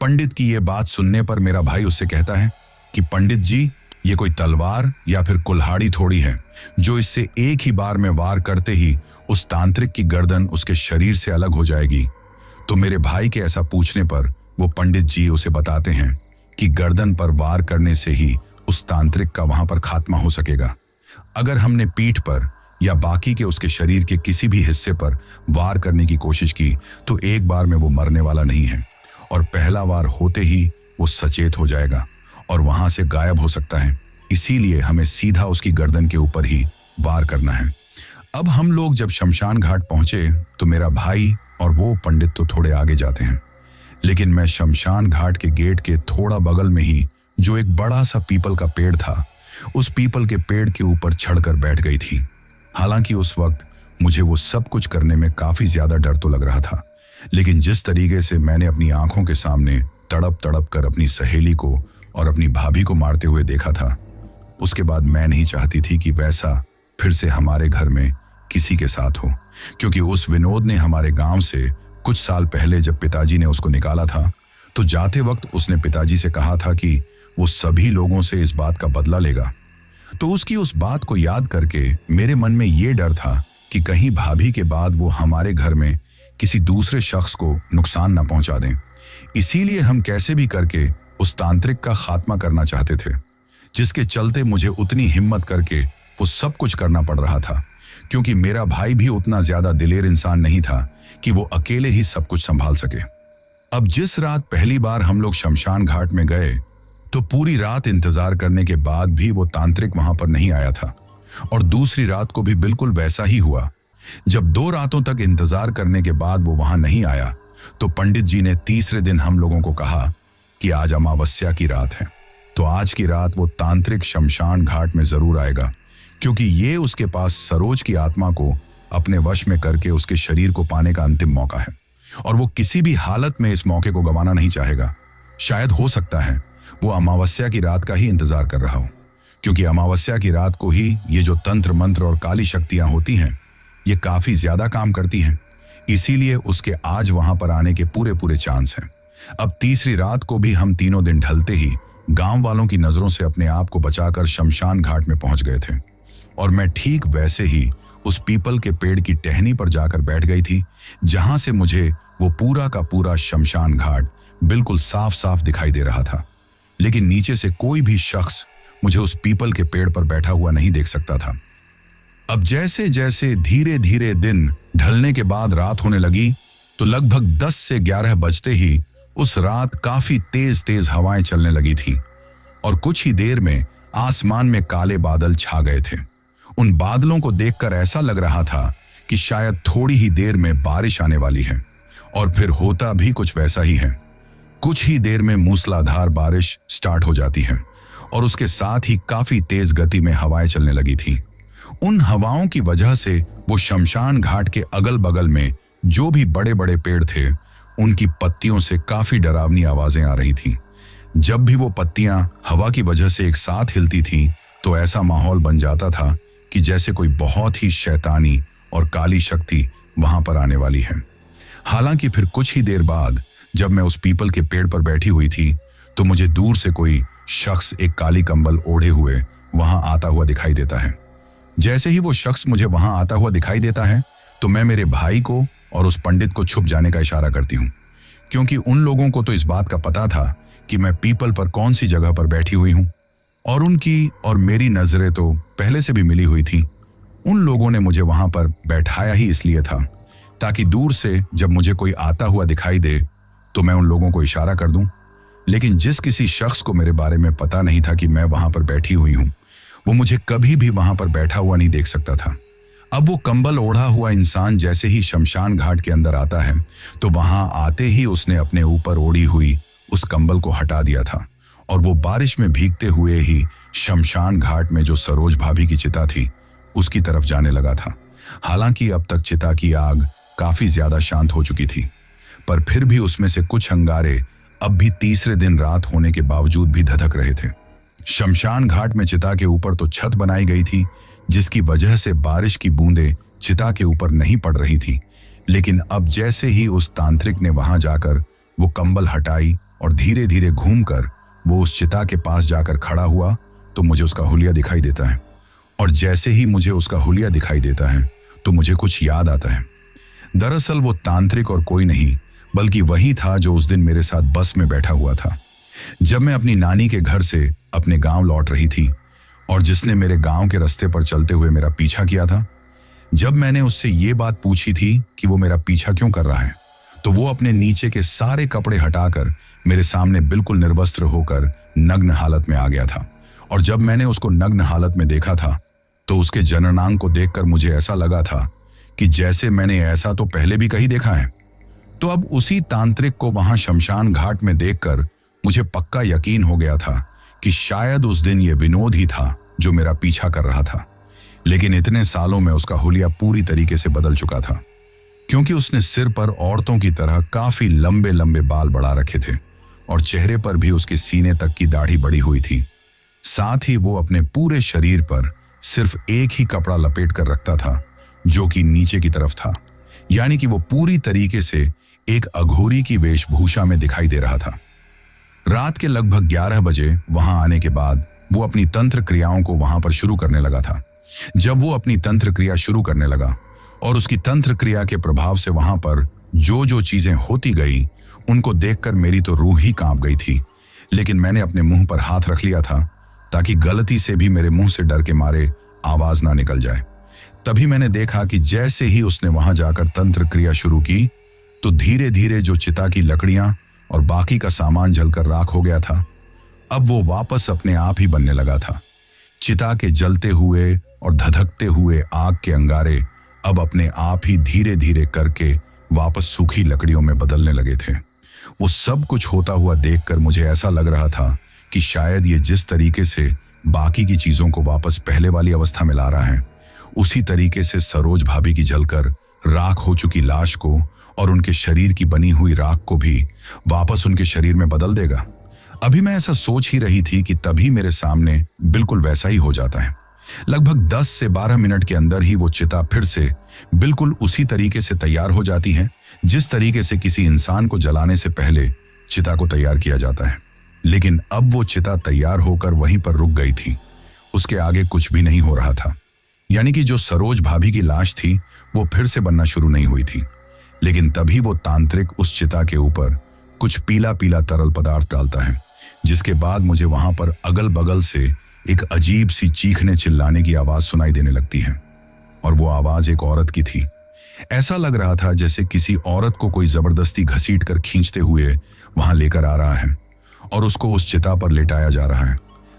पंडित की ये बात सुनने पर मेरा भाई उससे कहता है कि पंडित जी, ये कोई तलवार या फिर कुल्हाड़ी थोड़ी है जो इससे एक ही बार में वार करते ही उस तांत्रिक की गर्दन उसके शरीर से अलग हो जाएगी। तो मेरे भाई के ऐसा पूछने पर वो पंडित जी उसे बताते हैं कि गर्दन पर वार करने से ही उस तांत्रिक का वहां पर खात्मा हो सकेगा। अगर हमने पीठ पर या बाकी के उसके शरीर के किसी भी हिस्से पर वार करने की कोशिश की तो एक बार में वो मरने वाला नहीं है, और पहला वार होते ही वो सचेत हो जाएगा और वहां से गायब हो सकता है। इसीलिए हमें सीधा उसकी गर्दन के ऊपर ही वार करना है। अब हम लोग जब शमशान घाट पहुंचे तो मेरा भाई और वो पंडित तो थोड़े आगे जाते हैं, लेकिन मैं शमशान घाट के गेट के थोड़ा बगल में ही जो एक बड़ा सा पीपल का पेड़ था उस पीपल के पेड़ के ऊपर चढ़कर बैठ गई थी। हालांकि उस वक्त मुझे वो सब कुछ करने में काफी ज्यादा डर तो लग रहा था, लेकिन जिस तरीके से मैंने अपनी आंखों के सामने तड़प तड़प कर अपनी सहेली को और अपनी भाभी को मारते हुए देखा था, उसके बाद मैं नहीं चाहती थी कि वैसा फिर से हमारे घर में किसी के साथ हो। क्योंकि उस विनोद ने हमारे गांव से कुछ साल पहले जब पिताजी ने उसको निकाला था तो जाते वक्त उसने पिताजी से कहा था कि वो सभी लोगों से इस बात का बदला लेगा। तो उसकी उस बात को याद करके मेरे मन में ये डर था कि कहीं भाभी के बाद वो हमारे घर में किसी दूसरे शख्स को नुकसान न पहुंचा दें। इसीलिए हम कैसे भी करके उस तांत्रिक का खात्मा करना चाहते थे, जिसके चलते मुझे उतनी हिम्मत करके वो सब कुछ करना पड़ रहा था, क्योंकि मेरा भाई भी उतना ज्यादा दिलेर इंसान नहीं था कि वो अकेले ही सब कुछ संभाल सके। अब जिस रात पहली बार हम लोग शमशान घाट में गए तो पूरी रात इंतजार करने के बाद भी वो तांत्रिक वहां पर नहीं आया था, और दूसरी रात को भी बिल्कुल वैसा ही हुआ। जब 2 रातों तक इंतजार करने के बाद वो वहां नहीं आया तो पंडित जी ने तीसरे दिन हम लोगों को कहा कि आज अमावस्या की रात है, तो आज की रात वो तांत्रिक शमशान घाट में जरूर आएगा, क्योंकि ये उसके पास सरोज की आत्मा को अपने वश में करके उसके शरीर को पाने का अंतिम मौका है, और वो किसी भी हालत में इस मौके को गंवाना नहीं चाहेगा। शायद हो सकता है वो अमावस्या की रात का ही इंतजार कर रहा हो, क्योंकि अमावस्या की रात को ही ये जो तंत्र मंत्र और काली शक्तियां होती हैं ये काफी ज्यादा काम करती हैं। इसीलिए उसके आज वहां पर आने के पूरे पूरे चांस हैं। अब तीसरी रात को भी हम तीनों दिन ढलते ही गांव वालों की नजरों से अपने आप को बचाकर शमशान घाट में पहुंच गए थे, और मैं ठीक वैसे ही उस पीपल के पेड़ की टहनी पर जाकर बैठ गई थी, जहां से मुझे वो पूरा का पूरा शमशान घाट बिल्कुल साफ साफ दिखाई दे रहा था। लेकिन नीचे से कोई भी शख्स मुझे उस पीपल के पेड़ पर बैठा हुआ नहीं देख सकता था। अब जैसे जैसे धीरे धीरे दिन ढलने के बाद रात होने लगी तो लगभग 10 से 11 बजते ही उस रात काफी तेज तेज हवाएं चलने लगी थीं, और कुछ ही देर में आसमान में काले बादल छा गए थे। उन बादलों को देखकर ऐसा लग रहा था कि शायद थोड़ी ही देर में बारिश आने वाली है, और फिर होता भी कुछ वैसा ही है। कुछ ही देर में मूसलाधार बारिश स्टार्ट हो जाती है, और उसके साथ ही काफी तेज गति में हवाएं चलने लगी थीं। उन हवाओं की वजह से वो शमशान घाट के अगल बगल में जो भी बड़े बड़े पेड़ थे उनकी पत्तियों से काफी डरावनी आवाजें आ रही थीं। जब भी वो पत्तियां हवा की वजह से एक साथ हिलती थीं तो ऐसा माहौल बन जाता था कि जैसे कोई बहुत ही शैतानी और काली शक्ति वहां पर आने वाली है। हालांकि फिर कुछ ही देर बाद जब मैं उस पीपल के पेड़ पर बैठी हुई थी तो मुझे दूर से कोई शख्स एक काली कंबल ओढ़े हुए वहां आता हुआ दिखाई देता है। जैसे ही वो शख्स मुझे वहां आता हुआ दिखाई देता है तो मैं मेरे भाई को और उस पंडित को छुप जाने का इशारा करती हूँ, क्योंकि उन लोगों को तो इस बात का पता था कि मैं पीपल पर कौन सी जगह पर बैठी हुई हूँ और उनकी और मेरी नजरें तो पहले से भी मिली हुई थी। उन लोगों ने मुझे वहां पर बैठाया ही इसलिए था ताकि दूर से जब मुझे कोई आता हुआ दिखाई दे तो मैं उन लोगों को इशारा कर दूं। लेकिन जिस किसी शख्स को मेरे बारे में पता नहीं था कि मैं वहां पर बैठी हुई हूं, वो मुझे कभी भी वहां पर बैठा हुआ नहीं देख सकता था। अब वो कंबल ओढ़ा हुआ इंसान जैसे ही शमशान घाट के अंदर आता है तो वहां आते ही उसने अपने ऊपर ओढ़ी हुई उस कंबल को हटा दिया था और वो बारिश में भीगते हुए ही शमशान घाट में जो सरोज भाभी की चिता थी उसकी तरफ जाने लगा था। हालांकि अब तक चिता की आग काफी ज्यादा शांत हो चुकी थी, पर फिर भी उसमें से कुछ अंगारे अब भी तीसरे दिन रात होने के बावजूद भी धधक रहे थे। शमशान घाट में चिता के ऊपर तो छत बनाई गई थी जिसकी वजह से बारिश की बूंदें चिता के ऊपर नहीं पड़ रही थी, लेकिन अब जैसे ही उस तांत्रिक ने वहां जाकर वो कंबल हटाई और धीरे धीरे घूमकर वो उस चिता के पास जाकर खड़ा हुआ तो मुझे उसका हुलिया दिखाई देता है। और जैसे ही मुझे उसका हुलिया दिखाई देता है तो मुझे कुछ याद आता है। दरअसल वो तांत्रिक और कोई नहीं बल्कि वही था जो उस दिन मेरे साथ बस में बैठा हुआ था जब मैं अपनी नानी के घर से अपने गांव लौट रही थी, और जिसने मेरे गांव के रास्ते पर चलते हुए मेरा पीछा किया था। जब मैंने उससे ये बात पूछी थी कि वो मेरा पीछा क्यों कर रहा है तो वो अपने नीचे के सारे कपड़े हटाकर मेरे सामने बिल्कुल निर्वस्त्र होकर नग्न हालत में आ गया था। और जब मैंने उसको नग्न हालत में देखा था तो उसके जननांग को देखकर मुझे ऐसा लगा था कि जैसे मैंने ऐसा तो पहले भी कहीं देखा है। तो अब उसी तांत्रिक को वहां शमशान घाट में देखकर मुझे पक्का यकीन हो गया था कि शायद उस दिन ये विनोद ही था जो मेरा पीछा कर रहा था। लेकिन इतने सालों में उसका हुलिया पूरी तरीके से बदल चुका था, क्योंकि उसने सिर पर औरतों की तरह काफी लंबे लंबे बाल बढ़ा रखे थे और चेहरे पर भी उसके सीने तक की दाढ़ी बढ़ी हुई थी। साथ ही वो अपने पूरे शरीर पर सिर्फ एक ही कपड़ा लपेट कर रखता था जो कि नीचे की तरफ था, यानी कि वो पूरी तरीके से एक अघोरी की वेशभूषा में दिखाई दे रहा था। रात के लगभग 11 बजे वहां आने के बाद वो अपनी तंत्र क्रियाओं को वहां पर शुरू करने लगा था। जब वो अपनी तंत्र क्रिया शुरू करने लगा और उसकी तंत्र क्रिया के प्रभाव से वहां पर जो जो चीजें होती गई उनको देखकर मेरी तो रूह ही कांप गई थी। लेकिन मैंने अपने मुंह पर हाथ रख लिया था ताकि गलती से भी मेरे मुंह से डर के मारे आवाज ना निकल जाए। तभी मैंने देखा कि जैसे ही उसने वहां जाकर तंत्र क्रिया शुरू की तो धीरे धीरे जो चिता की लकड़ियां और बाकी का सामान जलकर राख हो गया था, अब वो वापस अपने आप ही बनने लगा था। चिता के जलते हुए और धधकते हुए आग के अंगारे अब अपने आप ही धीरे धीरे करके वापस सूखी लकड़ियों में बदलने लगे थे। वो सब कुछ होता हुआ देखकर मुझे ऐसा लग रहा था कि शायद ये जिस तरीके से बाकी की चीजों को वापस पहले वाली अवस्था में ला रहा है, उसी तरीके से सरोज भाभी की जलकर राख हो चुकी लाश को और उनके शरीर की बनी हुई राख को भी वापस उनके शरीर में बदल देगा। अभी मैं ऐसा सोच ही रही थी कि तभी मेरे सामने बिल्कुल वैसा ही हो जाता है। लगभग 10 से 12 मिनट के अंदर ही वो चिता फिर से बिल्कुल उसी तरीके से तैयार हो जाती है जिस तरीके से किसी इंसान को जलाने से पहले चिता को तैयार किया जाता है। लेकिन अब वो चिता तैयार होकर वहीं पर रुक गई थी, उसके आगे कुछ भी नहीं हो रहा था। यानी कि जो सरोज भाभी की लाश थी वो फिर से बनना शुरू नहीं हुई थी। लेकिन तभी वो तांत्रिक उस चिता के ऊपर कुछ पीला पीला तरल पदार्थ डालता है, जिसके बाद मुझे वहां पर अगल बगल से एक अजीब सी चीखने चिल्लाने की आवाज सुनाई देने लगती है। और वो आवाज एक औरत की थी। ऐसा लग रहा था जैसे किसी औरत को कोई जबरदस्ती घसीट कर खींचते हुए वहां लेकर आ रहा है और उसको उस चिता पर लेटाया जा रहा है।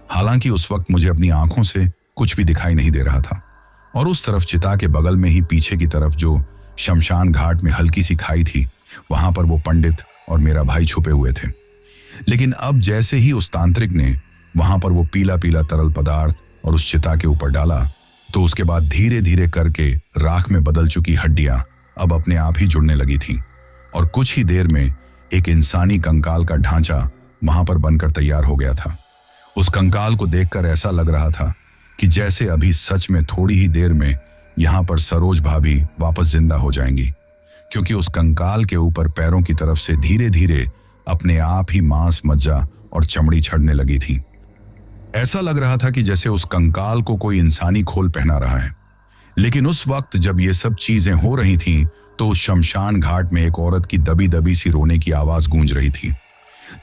हालांकि उस वक्त मुझे अपनी आंखों से कुछ भी दिखाई नहीं दे रहा था और उस तरफ चिता के बगल में ही पीछे की तरफ जो शमशान घाट में हल्की सी खाई थी, वहां पर वो पंडित और मेरा भाई छुपे हुए थे। लेकिन अब जैसे ही उस तांत्रिक ने वहां पर वो पीला पीला तरल पदार्थ और उस चिता के ऊपर डाला तो उसके बाद धीरे धीरे करके राख में बदल चुकी हड्डियां अब अपने आप ही जुड़ने लगी थीं और कुछ ही देर में एक इंसानी कंकाल का ढांचा वहां पर बनकर तैयार हो गया था। उस कंकाल को देखकर ऐसा लग रहा था कि जैसे अभी सच में थोड़ी ही देर में यहाँ पर सरोज भाभी वापस जिंदा हो जाएंगी, क्योंकि उस कंकाल के ऊपर पैरों की तरफ से धीरे धीरे अपने आप ही मांस, मज्जा और चमड़ी छड़ने लगी थी। ऐसा लग रहा था कि जैसे उस कंकाल को कोई इंसानी खोल पहना रहा है। लेकिन उस वक्त जब ये सब चीजें हो रही थीं, तो उस शमशान घाट में एक औरत की दबी दबी सी रोने की आवाज गूंज रही थी।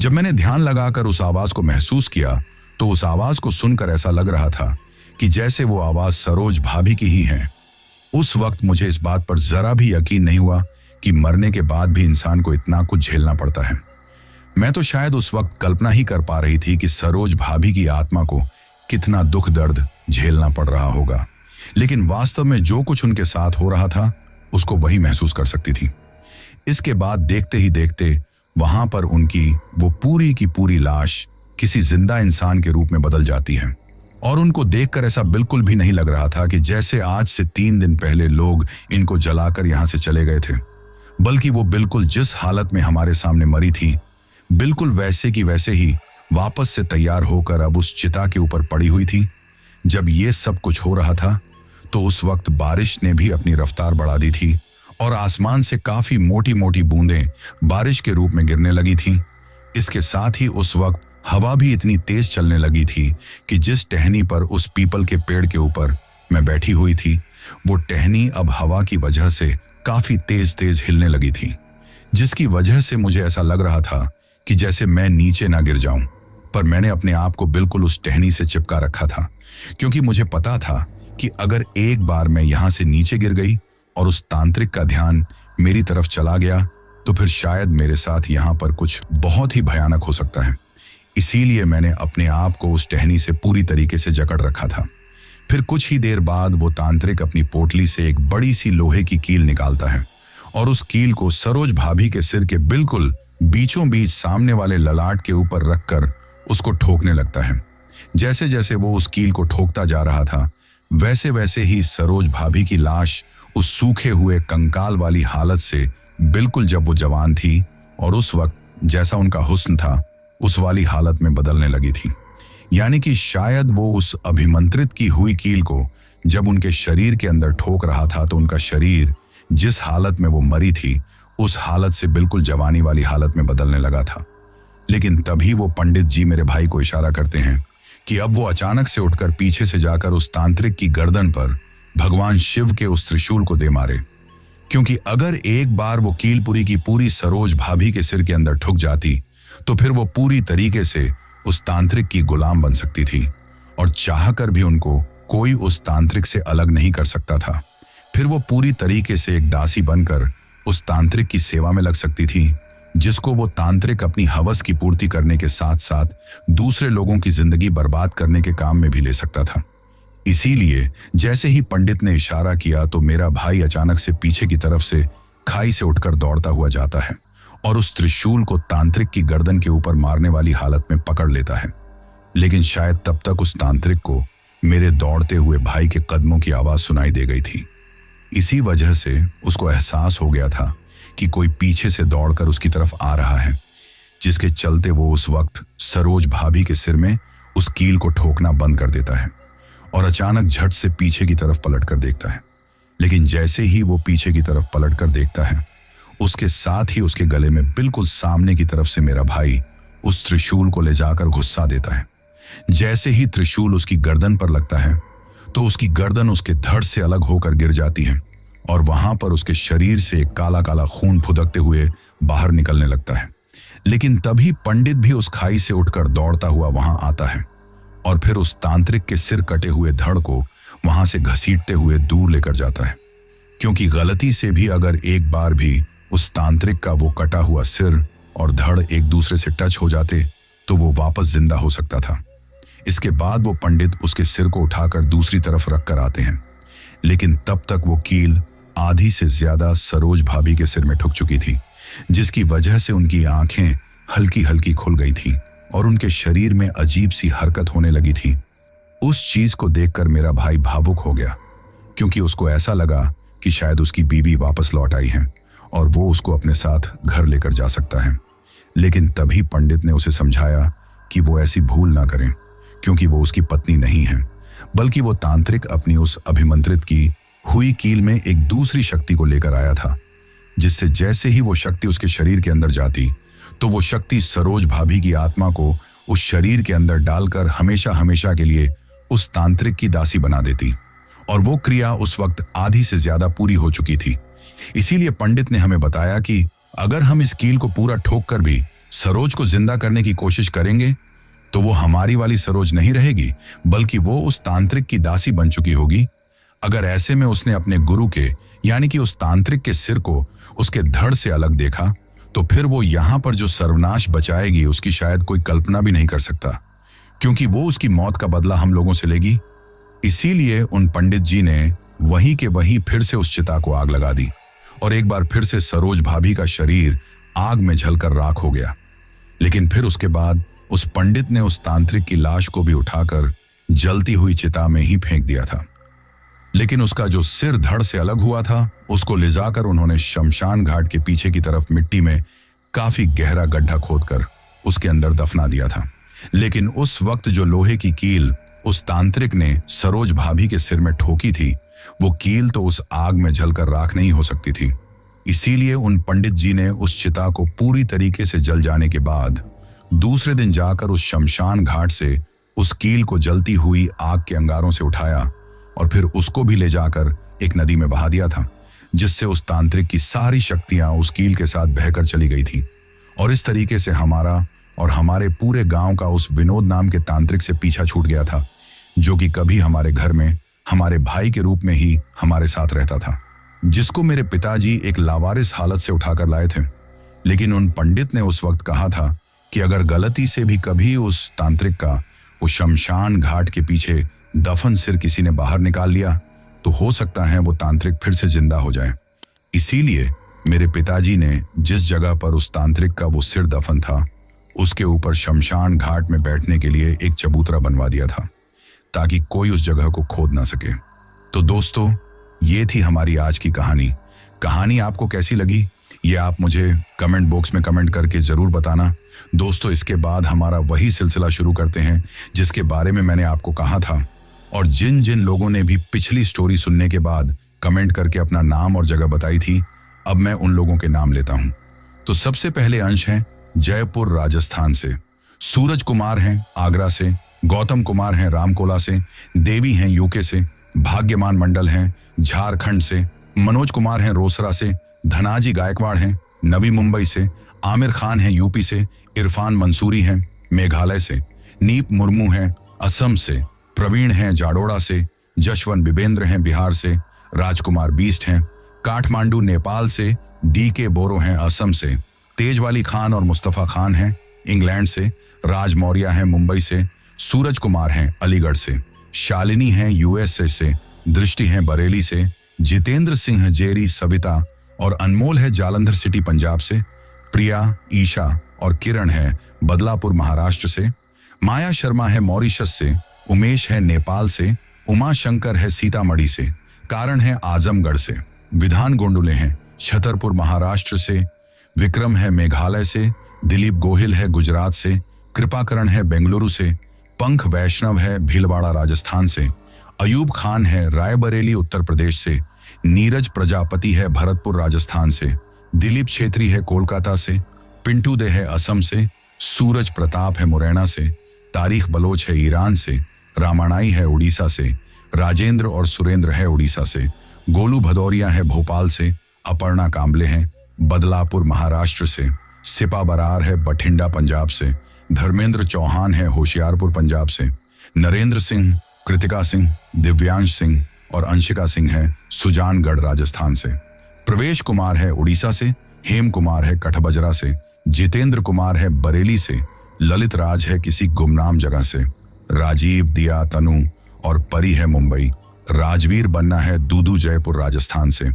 जब मैंने ध्यान लगाकर उस आवाज को महसूस किया, तो उस आवाज को सुनकर ऐसा लग रहा था कि जैसे वो आवाज सरोज भाभी की ही है। उस वक्त मुझे इस बात पर जरा भी यकीन नहीं हुआ कि मरने के बाद भी इंसान को इतना कुछ झेलना पड़ता है। मैं तो शायद उस वक्त कल्पना ही कर पा रही थी कि सरोज भाभी की आत्मा को कितना दुख दर्द झेलना पड़ रहा होगा, लेकिन वास्तव में जो कुछ उनके साथ हो रहा था उसको वही महसूस कर सकती थी। इसके बाद देखते ही देखते वहां पर उनकी वो पूरी की पूरी लाश किसी जिंदा इंसान के रूप में बदल जाती है, और उनको देखकर ऐसा बिल्कुल भी नहीं लग रहा था कि जैसे आज से 3 दिन पहले लोग इनको जलाकर यहां से चले गए थे, बल्कि वो बिल्कुल जिस हालत में हमारे सामने मरी थी, बिल्कुल वैसे की वैसे ही वापस से तैयार होकर अब उस चिता के ऊपर पड़ी हुई थी। जब ये सब कुछ हो रहा था, तो उस वक्त बारिश ने भी अपनी रफ्तार बढ़ा दी थी और आसमान से काफी मोटी मोटी बूंदें बारिश के रूप में गिरने लगी थीं। इसके साथ ही उस वक्त हवा भी इतनी तेज चलने लगी थी कि जिस टहनी पर उस पीपल के पेड़ के ऊपर मैं बैठी हुई थी, वो टहनी अब हवा की वजह से काफी तेज तेज हिलने लगी थी, जिसकी वजह से मुझे ऐसा लग रहा था कि जैसे मैं नीचे ना गिर जाऊं। पर मैंने अपने आप को बिल्कुल उस टहनी से चिपका रखा था, क्योंकि मुझे पता था कि अगर एक बार मैं यहां से नीचे गिर गई और उस तांत्रिक का ध्यान मेरी तरफ चला गया, तो फिर शायद मेरे साथ यहां पर कुछ बहुत ही भयानक हो सकता है। इसीलिए मैंने अपने आप को उस टहनी से पूरी तरीके से जकड़ रखा था। फिर कुछ ही देर बाद वो तांत्रिक अपनी पोटली से एक बड़ी सी लोहे की कील निकालता है और उस कील को सरोज भाभी के सिर के बिल्कुल बीचों बीच सामने वाले ललाट के ऊपर रखकर उसको ठोकने लगता है। जैसे जैसे वो उस कील को ठोकता जा रहा था, वैसे वैसे ही सरोज भाभी की लाश उस सूखे हुए कंकाल वाली हालत से बिल्कुल जब वो जवान थी और उस वक्त जैसा उनका हुस्न था, उस वाली हालत में बदलने लगी थी। यानी कि शायद वो उस अभिमंत्रित की हुई कील को जब उनके शरीर के अंदर ठोक रहा था, तो उनका शरीर जिस हालत में वो मरी थी, उस हालत से बिल्कुल जवानी वाली हालत में बदलने लगा था। लेकिन तभी वो पंडित जी मेरे भाई को इशारा करते हैं कि अब वो अचानक से उठकर पीछे से जाकर उस तांत्रिक की गर्दन पर भगवान शिव के उस त्रिशूल को दे मारे, क्योंकि अगर एक बार वो कील पूरी की पूरी सरोज भाभी के सिर के अंदर ठुक जाती, तो फिर वो पूरी तरीके से उस तांत्रिक की गुलाम बन सकती थी और चाहकर भी उनको कोई उस तांत्रिक से अलग नहीं कर सकता था। फिर वो पूरी तरीके से एक दासी बनकर उस तांत्रिक की सेवा में लग सकती थी, जिसको वो तांत्रिक अपनी हवस की पूर्ति करने के साथ साथ दूसरे लोगों की जिंदगी बर्बाद करने के काम में भी ले सकता था। इसीलिए जैसे ही पंडित ने इशारा किया, तो मेरा भाई अचानक से पीछे की तरफ से खाई से उठकर दौड़ता हुआ जाता है और उस त्रिशूल को तांत्रिक की गर्दन के ऊपर मारने वाली हालत में पकड़ लेता है। लेकिन शायद तब तक उस तांत्रिक को मेरे दौड़ते हुए भाई के कदमों की आवाज सुनाई दे गई थी। इसी वजह से उसको एहसास हो गया था कि कोई पीछे से दौड़कर उसकी तरफ आ रहा है, जिसके चलते वो उस वक्त सरोज भाभी के सिर में उस कील को ठोकना बंद कर देता है और अचानक झट से पीछे की तरफ पलटकर देखता है। लेकिन जैसे ही वो पीछे की तरफ पलटकर देखता है, उसके साथ ही उसके गले में बिल्कुल सामने की तरफ से मेरा भाई उस त्रिशूल को ले जाकर घुसा देता है। जैसे ही त्रिशूल उसकी गर्दन पर लगता है, तो उसकी गर्दन उसके धड़ से अलग होकर गिर जाती है और वहां पर उसके शरीर से एक काला काला खून फुदकते हुए बाहर निकलने लगता है। लेकिन तभी पंडित भी उस खाई से उठकर दौड़ता हुआ वहां आता है और फिर उस तांत्रिक के सिर कटे हुए धड़ को वहां से घसीटते हुए दूर लेकर जाता है, क्योंकि गलती से भी अगर एक बार भी उस तांत्रिक का वो कटा हुआ सिर और धड़ एक दूसरे से टच हो जाते, तो वो वापस जिंदा हो सकता था। इसके बाद वो पंडित उसके सिर को उठाकर दूसरी तरफ रख कर आते हैं, लेकिन तब तक वो कील आधी से ज्यादा सरोज भाभी के सिर में ठुक चुकी थी, जिसकी वजह से उनकी आंखें हल्की हल्की खुल गई थी और उनके शरीर में अजीब सी हरकत होने लगी थी। उस चीज को देखकर मेरा भाई भावुक हो गया, क्योंकि उसको ऐसा लगा कि शायद उसकी बीवी वापस लौट आई है और वो उसको अपने साथ घर लेकर जा सकता है। लेकिन तभी पंडित ने उसे समझाया कि वो ऐसी भूल ना करें, क्योंकि वो उसकी पत्नी नहीं है। बल्कि वो तांत्रिक अपनी उस अभिमंत्रित की हुई कील में एक दूसरी शक्ति को लेकर आया था, जिससे जैसे ही वो शक्ति उसके शरीर के अंदर जाती तो वो शक्ति सरोज भाभी की आत्मा को उस शरीर के अंदर डालकर हमेशा हमेशा के लिए उस तांत्रिक की दासी बना देती। और वो क्रिया उस वक्त आधी से ज्यादा पूरी हो चुकी थी। इसीलिए पंडित ने हमें बताया कि अगर हम इस कील को पूरा ठोक कर भी सरोज को जिंदा करने की कोशिश करेंगे तो वो हमारी वाली सरोज नहीं रहेगी, बल्कि वो उस तांत्रिक की दासी बन चुकी होगी। अगर ऐसे में उसने अपने गुरु के यानी कि उस तांत्रिक के सिर को उसके धड़ से अलग देखा तो फिर वो यहां पर जो सर्वनाश बचाएगी उसकी शायद कोई कल्पना भी नहीं कर सकता, क्योंकि वो उसकी मौत का बदला हम लोगों से लेगी। इसीलिए उन पंडित जी ने वहीं के वहीं फिर से उस चिता को आग लगा दी और एक बार फिर से सरोज भाभी का शरीर आग में जलकर राख हो गया। लेकिन फिर उसके बाद उस पंडित ने उस तांत्रिक की लाश को भी उठाकर जलती हुई चिता में ही फेंक दिया था। लेकिन उसका जो सिर धड़ से अलग हुआ था उसको ले जाकर उन्होंने शमशान घाट के पीछे की तरफ मिट्टी में काफी गहरा गड्ढा खोदकर उसके अंदर दफना दिया था। लेकिन उस वक्त जो लोहे की कील उस तांत्रिक ने सरोज भाभी के सिर में ठोकी थी, वो कील तो उस आग में जलकर राख नहीं हो सकती थी। इसीलिए उन पंडित जी ने उस चिता को पूरी तरीके से जल जाने के बाद दूसरे दिन जाकर उस शमशान घाट से उस कील को जलती हुई आग के अंगारों से उठाया और फिर उसको भी ले जाकर एक नदी में बहा दिया था, जिससे उस तांत्रिक की सारी शक्तियां उस कील के साथ बहकर चली गई थी। और इस तरीके से हमारा और हमारे पूरे गांव का उस विनोद नाम के तांत्रिक से पीछा छूट गया था, जो कि कभी हमारे घर में हमारे भाई के रूप में ही हमारे साथ रहता था, जिसको मेरे पिताजी एक लावारिस हालत से उठाकर लाए थे। लेकिन उन पंडित ने उस वक्त कहा था कि अगर गलती से भी कभी उस तांत्रिक का वो शमशान घाट के पीछे दफन सिर किसी ने बाहर निकाल लिया तो हो सकता है वो तांत्रिक फिर से जिंदा हो जाए। इसीलिए मेरे पिताजी ने जिस जगह पर उस तांत्रिक का वो सिर दफन था उसके ऊपर शमशान घाट में बैठने के लिए एक चबूतरा बनवा दिया था, ताकि कोई उस जगह को खोद ना सके। तो दोस्तों, ये थी हमारी आज की कहानी। कहानी आपको कैसी लगी ये आप मुझे कमेंट बॉक्स में कमेंट करके जरूर बताना। दोस्तों, इसके बाद हमारा वही सिलसिला शुरू करते हैं जिसके बारे में मैंने आपको कहा था, और जिन जिन लोगों ने भी पिछली स्टोरी सुनने के बाद कमेंट करके अपना नाम और जगह बताई थी, अब मैं उन लोगों के नाम लेता हूं। तो सबसे पहले अंश हैं जयपुर राजस्थान से, सूरज कुमार हैं आगरा से, गौतम कुमार हैं रामकोला से, देवी हैं यूके से, भाग्यमान मंडल हैं झारखंड से, मनोज कुमार हैं रोसड़ा से, धनाजी गायकवाड़ हैं नवी मुंबई से, आमिर खान हैं यूपी से, इरफान मंसूरी हैं मेघालय से, नीप मुर्मू हैं असम से, प्रवीण हैं जाडोड़ा से, जशवंत बिबेंद्र हैं बिहार से, राजकुमार बीस्ट हैं काठमांडू नेपाल से, DK बोरो हैं असम से, तेजवाली खान और मुस्तफा खान हैं इंग्लैंड से, राज मौर्य हैं मुंबई से, सूरज कुमार हैं अलीगढ़ से, शालिनी हैं USA से, दृष्टि हैं बरेली से, जितेंद्र सिंह जेरी सविता और अनमोल है जालंधर सिटी पंजाब से, प्रिया ईशा और किरण है बदलापुर महाराष्ट्र से, माया शर्मा है मॉरिशस से, उमेश है नेपाल से, उमा शंकर है सीतामढ़ी से, कारण है आजमगढ़ से, विधान गोंडुले हैं छतरपुर महाराष्ट्र से, विक्रम है मेघालय से, दिलीप गोहिल है गुजरात से, कृपाकरण है बेंगलुरु से, पंख वैष्णव है भीलवाड़ा राजस्थान से, अयूब खान है रायबरेली उत्तर प्रदेश से, नीरज प्रजापति है भरतपुर राजस्थान से, दिलीप छेत्री है कोलकाता से, पिंटू दे है असम से, सूरज प्रताप है मुरैना से, तारीख बलोच है ईरान से, रामाणाई है उड़ीसा से, राजेंद्र और सुरेंद्र है उड़ीसा से, गोलू भदौरिया है भोपाल से, अपर्णा कांबले हैं बदलापुर महाराष्ट्र से, सिपा बरार है बठिंडा पंजाब से, धर्मेंद्र चौहान है होशियारपुर पंजाब से, नरेंद्र सिंह, कृतिका सिंह, दिव्यांश सिंह और अंशिका सिंह है सुजानगढ़ राजस्थान से, प्रवेश कुमार है उड़ीसा से, हेम कुमार है कठबजरा से, जितेंद्र कुमार है बरेली से, ललित राज है किसी गुमनाम जगह से, राजीव, दिया, तनु और परी है मुंबई, राजवीर बन्ना है दूदू जयपुर राजस्थान से,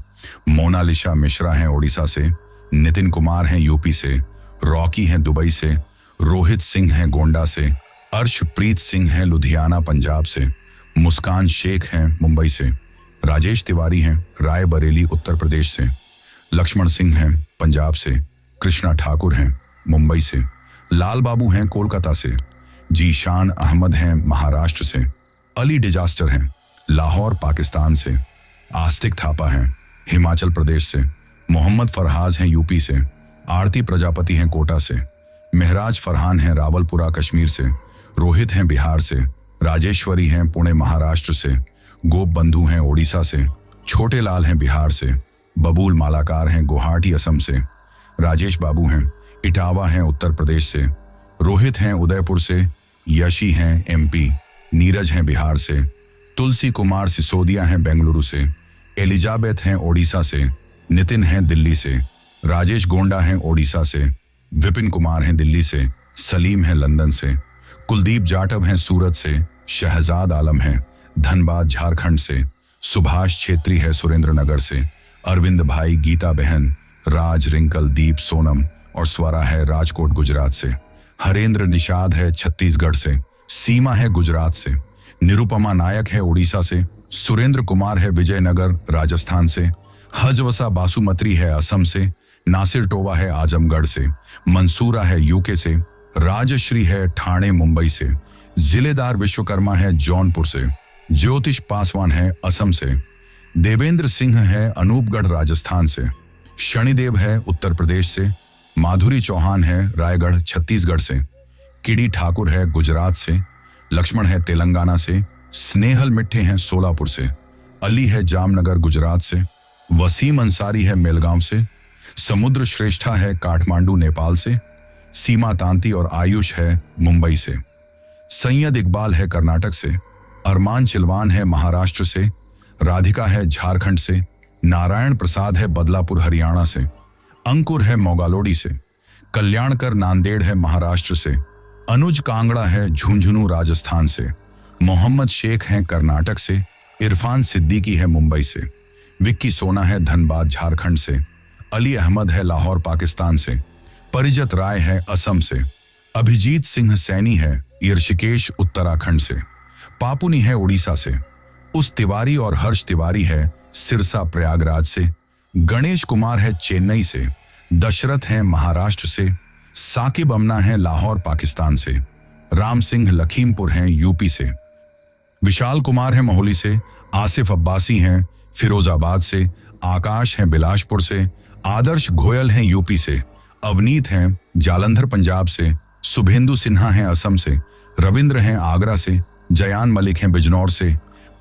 मोनालिशा मिश्रा है उड़ीसा से, नितिन कुमार हैं यूपी से, रॉकी हैं दुबई से, रोहित सिंह हैं गोंडा से, अर्शप्रीत सिंह हैं लुधियाना पंजाब से, मुस्कान शेख हैं मुंबई से, राजेश तिवारी हैं रायबरेली उत्तर प्रदेश से, लक्ष्मण सिंह हैं पंजाब से, कृष्णा ठाकुर हैं मुंबई से, लाल बाबू हैं कोलकाता से, जीशान अहमद हैं महाराष्ट्र से, अली डिजास्टर हैं लाहौर पाकिस्तान से, आस्तिक थापा हैं हिमाचल प्रदेश से, मोहम्मद फरहाज हैं यूपी से, आरती प्रजापति हैं कोटा से, महराज फरहान हैं रावलपुरा कश्मीर से, रोहित हैं बिहार से, राजेश्वरी हैं पुणे महाराष्ट्र से, गोप बंधु हैं ओडिशा से, छोटे लाल हैं बिहार से, बबूल मालाकार हैं गुवाहाटी असम से, राजेश बाबू हैं इटावा हैं उत्तर प्रदेश से, रोहित हैं उदयपुर से, यशी हैं एमपी, नीरज हैं बिहार से, तुलसी कुमार सिसोदिया हैं बेंगलुरु से, एलिजाबेथ हैं ओडिशा से, नितिन हैं दिल्ली से, राजेश गोंडा हैं ओडिशा से, विपिन कुमार हैं दिल्ली से, सलीम हैं लंदन से, कुलदीप जाटव हैं सूरत से, शहजाद आलम हैं धनबाद झारखंड से, सुभाष छेत्री है सुरेंद्रनगर से, अरविंद भाई गीता बहन राज रिंकल दीप सोनम और स्वरा है राजकोट गुजरात से, हरेंद्र निषाद है छत्तीसगढ़ से, सीमा है गुजरात से, निरुपमा नायक है उड़ीसा से, सुरेंद्र कुमार है विजयनगर राजस्थान से, हजवसा बासुमत्री है असम से, नासिर टोवा है आजमगढ़ से, मंसूरा है यूके से, राजश्री है ठाणे मुंबई से, जिलेदार विश्वकर्मा है जौनपुर से, ज्योतिष पासवान है असम से, देवेंद्र सिंह है अनूपगढ़ राजस्थान से, शनिदेव है उत्तर प्रदेश से, माधुरी चौहान है रायगढ़ छत्तीसगढ़ से, किडी ठाकुर है गुजरात से, लक्ष्मण है तेलंगाना से, स्नेहल मिट्ठे हैं सोलापुर से, अली है जामनगर गुजरात से, वसीम अंसारी है मेलगांव से, समुद्र श्रेष्ठा है काठमांडू नेपाल से, सीमा तांती और आयुष है मुंबई से, सैयद इकबाल है कर्नाटक से, अरमान चिलवान है महाराष्ट्र से, राधिका है झारखंड से, नारायण प्रसाद है बदलापुर हरियाणा से, अंकुर है मोगालोडी से, कल्याणकर नांदेड़ है महाराष्ट्र से, अनुज कांगड़ा है झुंझुनू राजस्थान से, मोहम्मद शेख हैं कर्नाटक से, इरफान सिद्दीकी है मुंबई से, विक्की सोना है धनबाद झारखंड से, अली अहमद है लाहौर पाकिस्तान से, परिजत राय है असम से, अभिजीत सिंह सैनी है ऋषिकेश उत्तराखंड से, पापुनी है उड़ीसा से, उस तिवारी और हर्ष तिवारी है सिरसा प्रयागराज से, गणेश कुमार है चेन्नई से, दशरथ हैं महाराष्ट्र से, साकिब अमना है लाहौर पाकिस्तान से, राम सिंह लखीमपुर हैं यूपी से, विशाल कुमार है मोहाली से, आसिफ अब्बासी हैं फिरोजाबाद से, आकाश हैं बिलासपुर से, आदर्श गोयल हैं यूपी से, अवनीत हैं जालंधर पंजाब से, शुभेंदु सिन्हा हैं असम से, रविंद्र हैं आगरा से, जयान मलिक हैं बिजनौर से,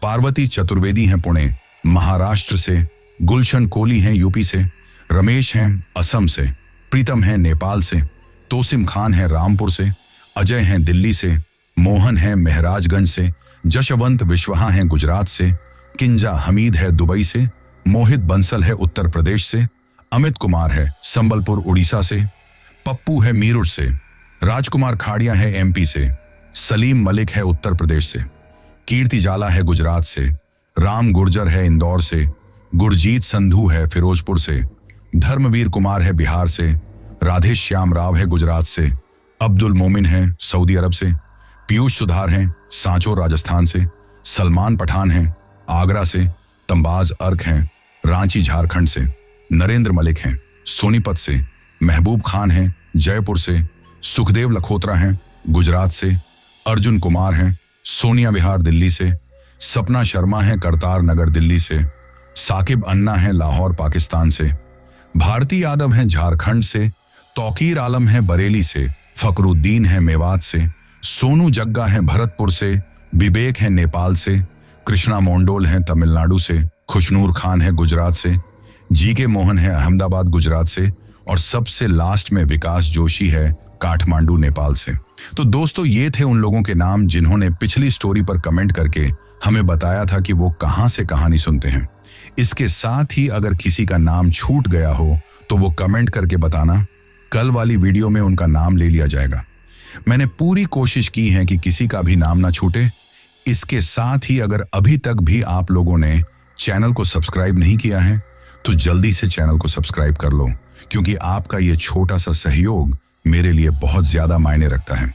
पार्वती चतुर्वेदी हैं पुणे महाराष्ट्र से, गुलशन कोहली हैं यूपी से, रमेश हैं असम से, प्रीतम हैं नेपाल से, तोसिम खान हैं रामपुर से, अजय हैं दिल्ली से, मोहन हैं महराजगंज से, जशवंत विश्वहा हैं गुजरात से, किंजा हमीद है दुबई से, मोहित बंसल है उत्तर प्रदेश से, अमित कुमार है संबलपुर उड़ीसा से, पप्पू है मीरठ से, राजकुमार खाड़िया है एमपी से, सलीम मलिक है उत्तर प्रदेश से, कीर्ति जाला है गुजरात से, राम गुर्जर है इंदौर से, गुरजीत संधू है फिरोजपुर से, धर्मवीर कुमार है बिहार से, राधे श्याम राव है गुजरात से, अब्दुल मोमिन है सऊदी अरब से, पीयूष सुधार हैं सांचौर राजस्थान से, सलमान पठान हैं आगरा से, तंबाज अर्क हैं रांची झारखंड से, नरेंद्र मलिक हैं सोनीपत से, महबूब खान हैं जयपुर से, सुखदेव लखोत्रा हैं गुजरात से, अर्जुन कुमार हैं सोनिया विहार दिल्ली से, सपना शर्मा हैं करतार नगर दिल्ली से, साकिब अन्ना हैं लाहौर पाकिस्तान से, भारती यादव हैं झारखंड से, तौकीर आलम हैं बरेली से, फकरुद्दीन हैं मेवात से, सोनू जग्गा हैं भरतपुर से, विवेक हैं नेपाल से, कृष्णा मोंडोल हैं तमिलनाडु से, खुशनूर खान है गुजरात से, जीके मोहन है अहमदाबाद गुजरात से, और सबसे लास्ट में विकास जोशी है काठमांडू नेपाल से। तो दोस्तों ये थे उन लोगों के नाम जिन्होंने पिछली स्टोरी पर कमेंट करके हमें बताया था कि वो कहां से कहानी सुनते हैं। इसके साथ ही अगर किसी का नाम छूट गया हो तो वो कमेंट करके बताना, कल वाली वीडियो में उनका नाम ले लिया जाएगा। मैंने पूरी कोशिश की है कि किसी का भी नाम ना छूटे। इसके साथ ही अगर अभी तक भी आप लोगों ने चैनल को सब्सक्राइब नहीं किया है तो जल्दी से चैनल को सब्सक्राइब कर लो, क्योंकि आपका ये छोटा सा सहयोग मेरे लिए बहुत ज्यादा मायने रखता है।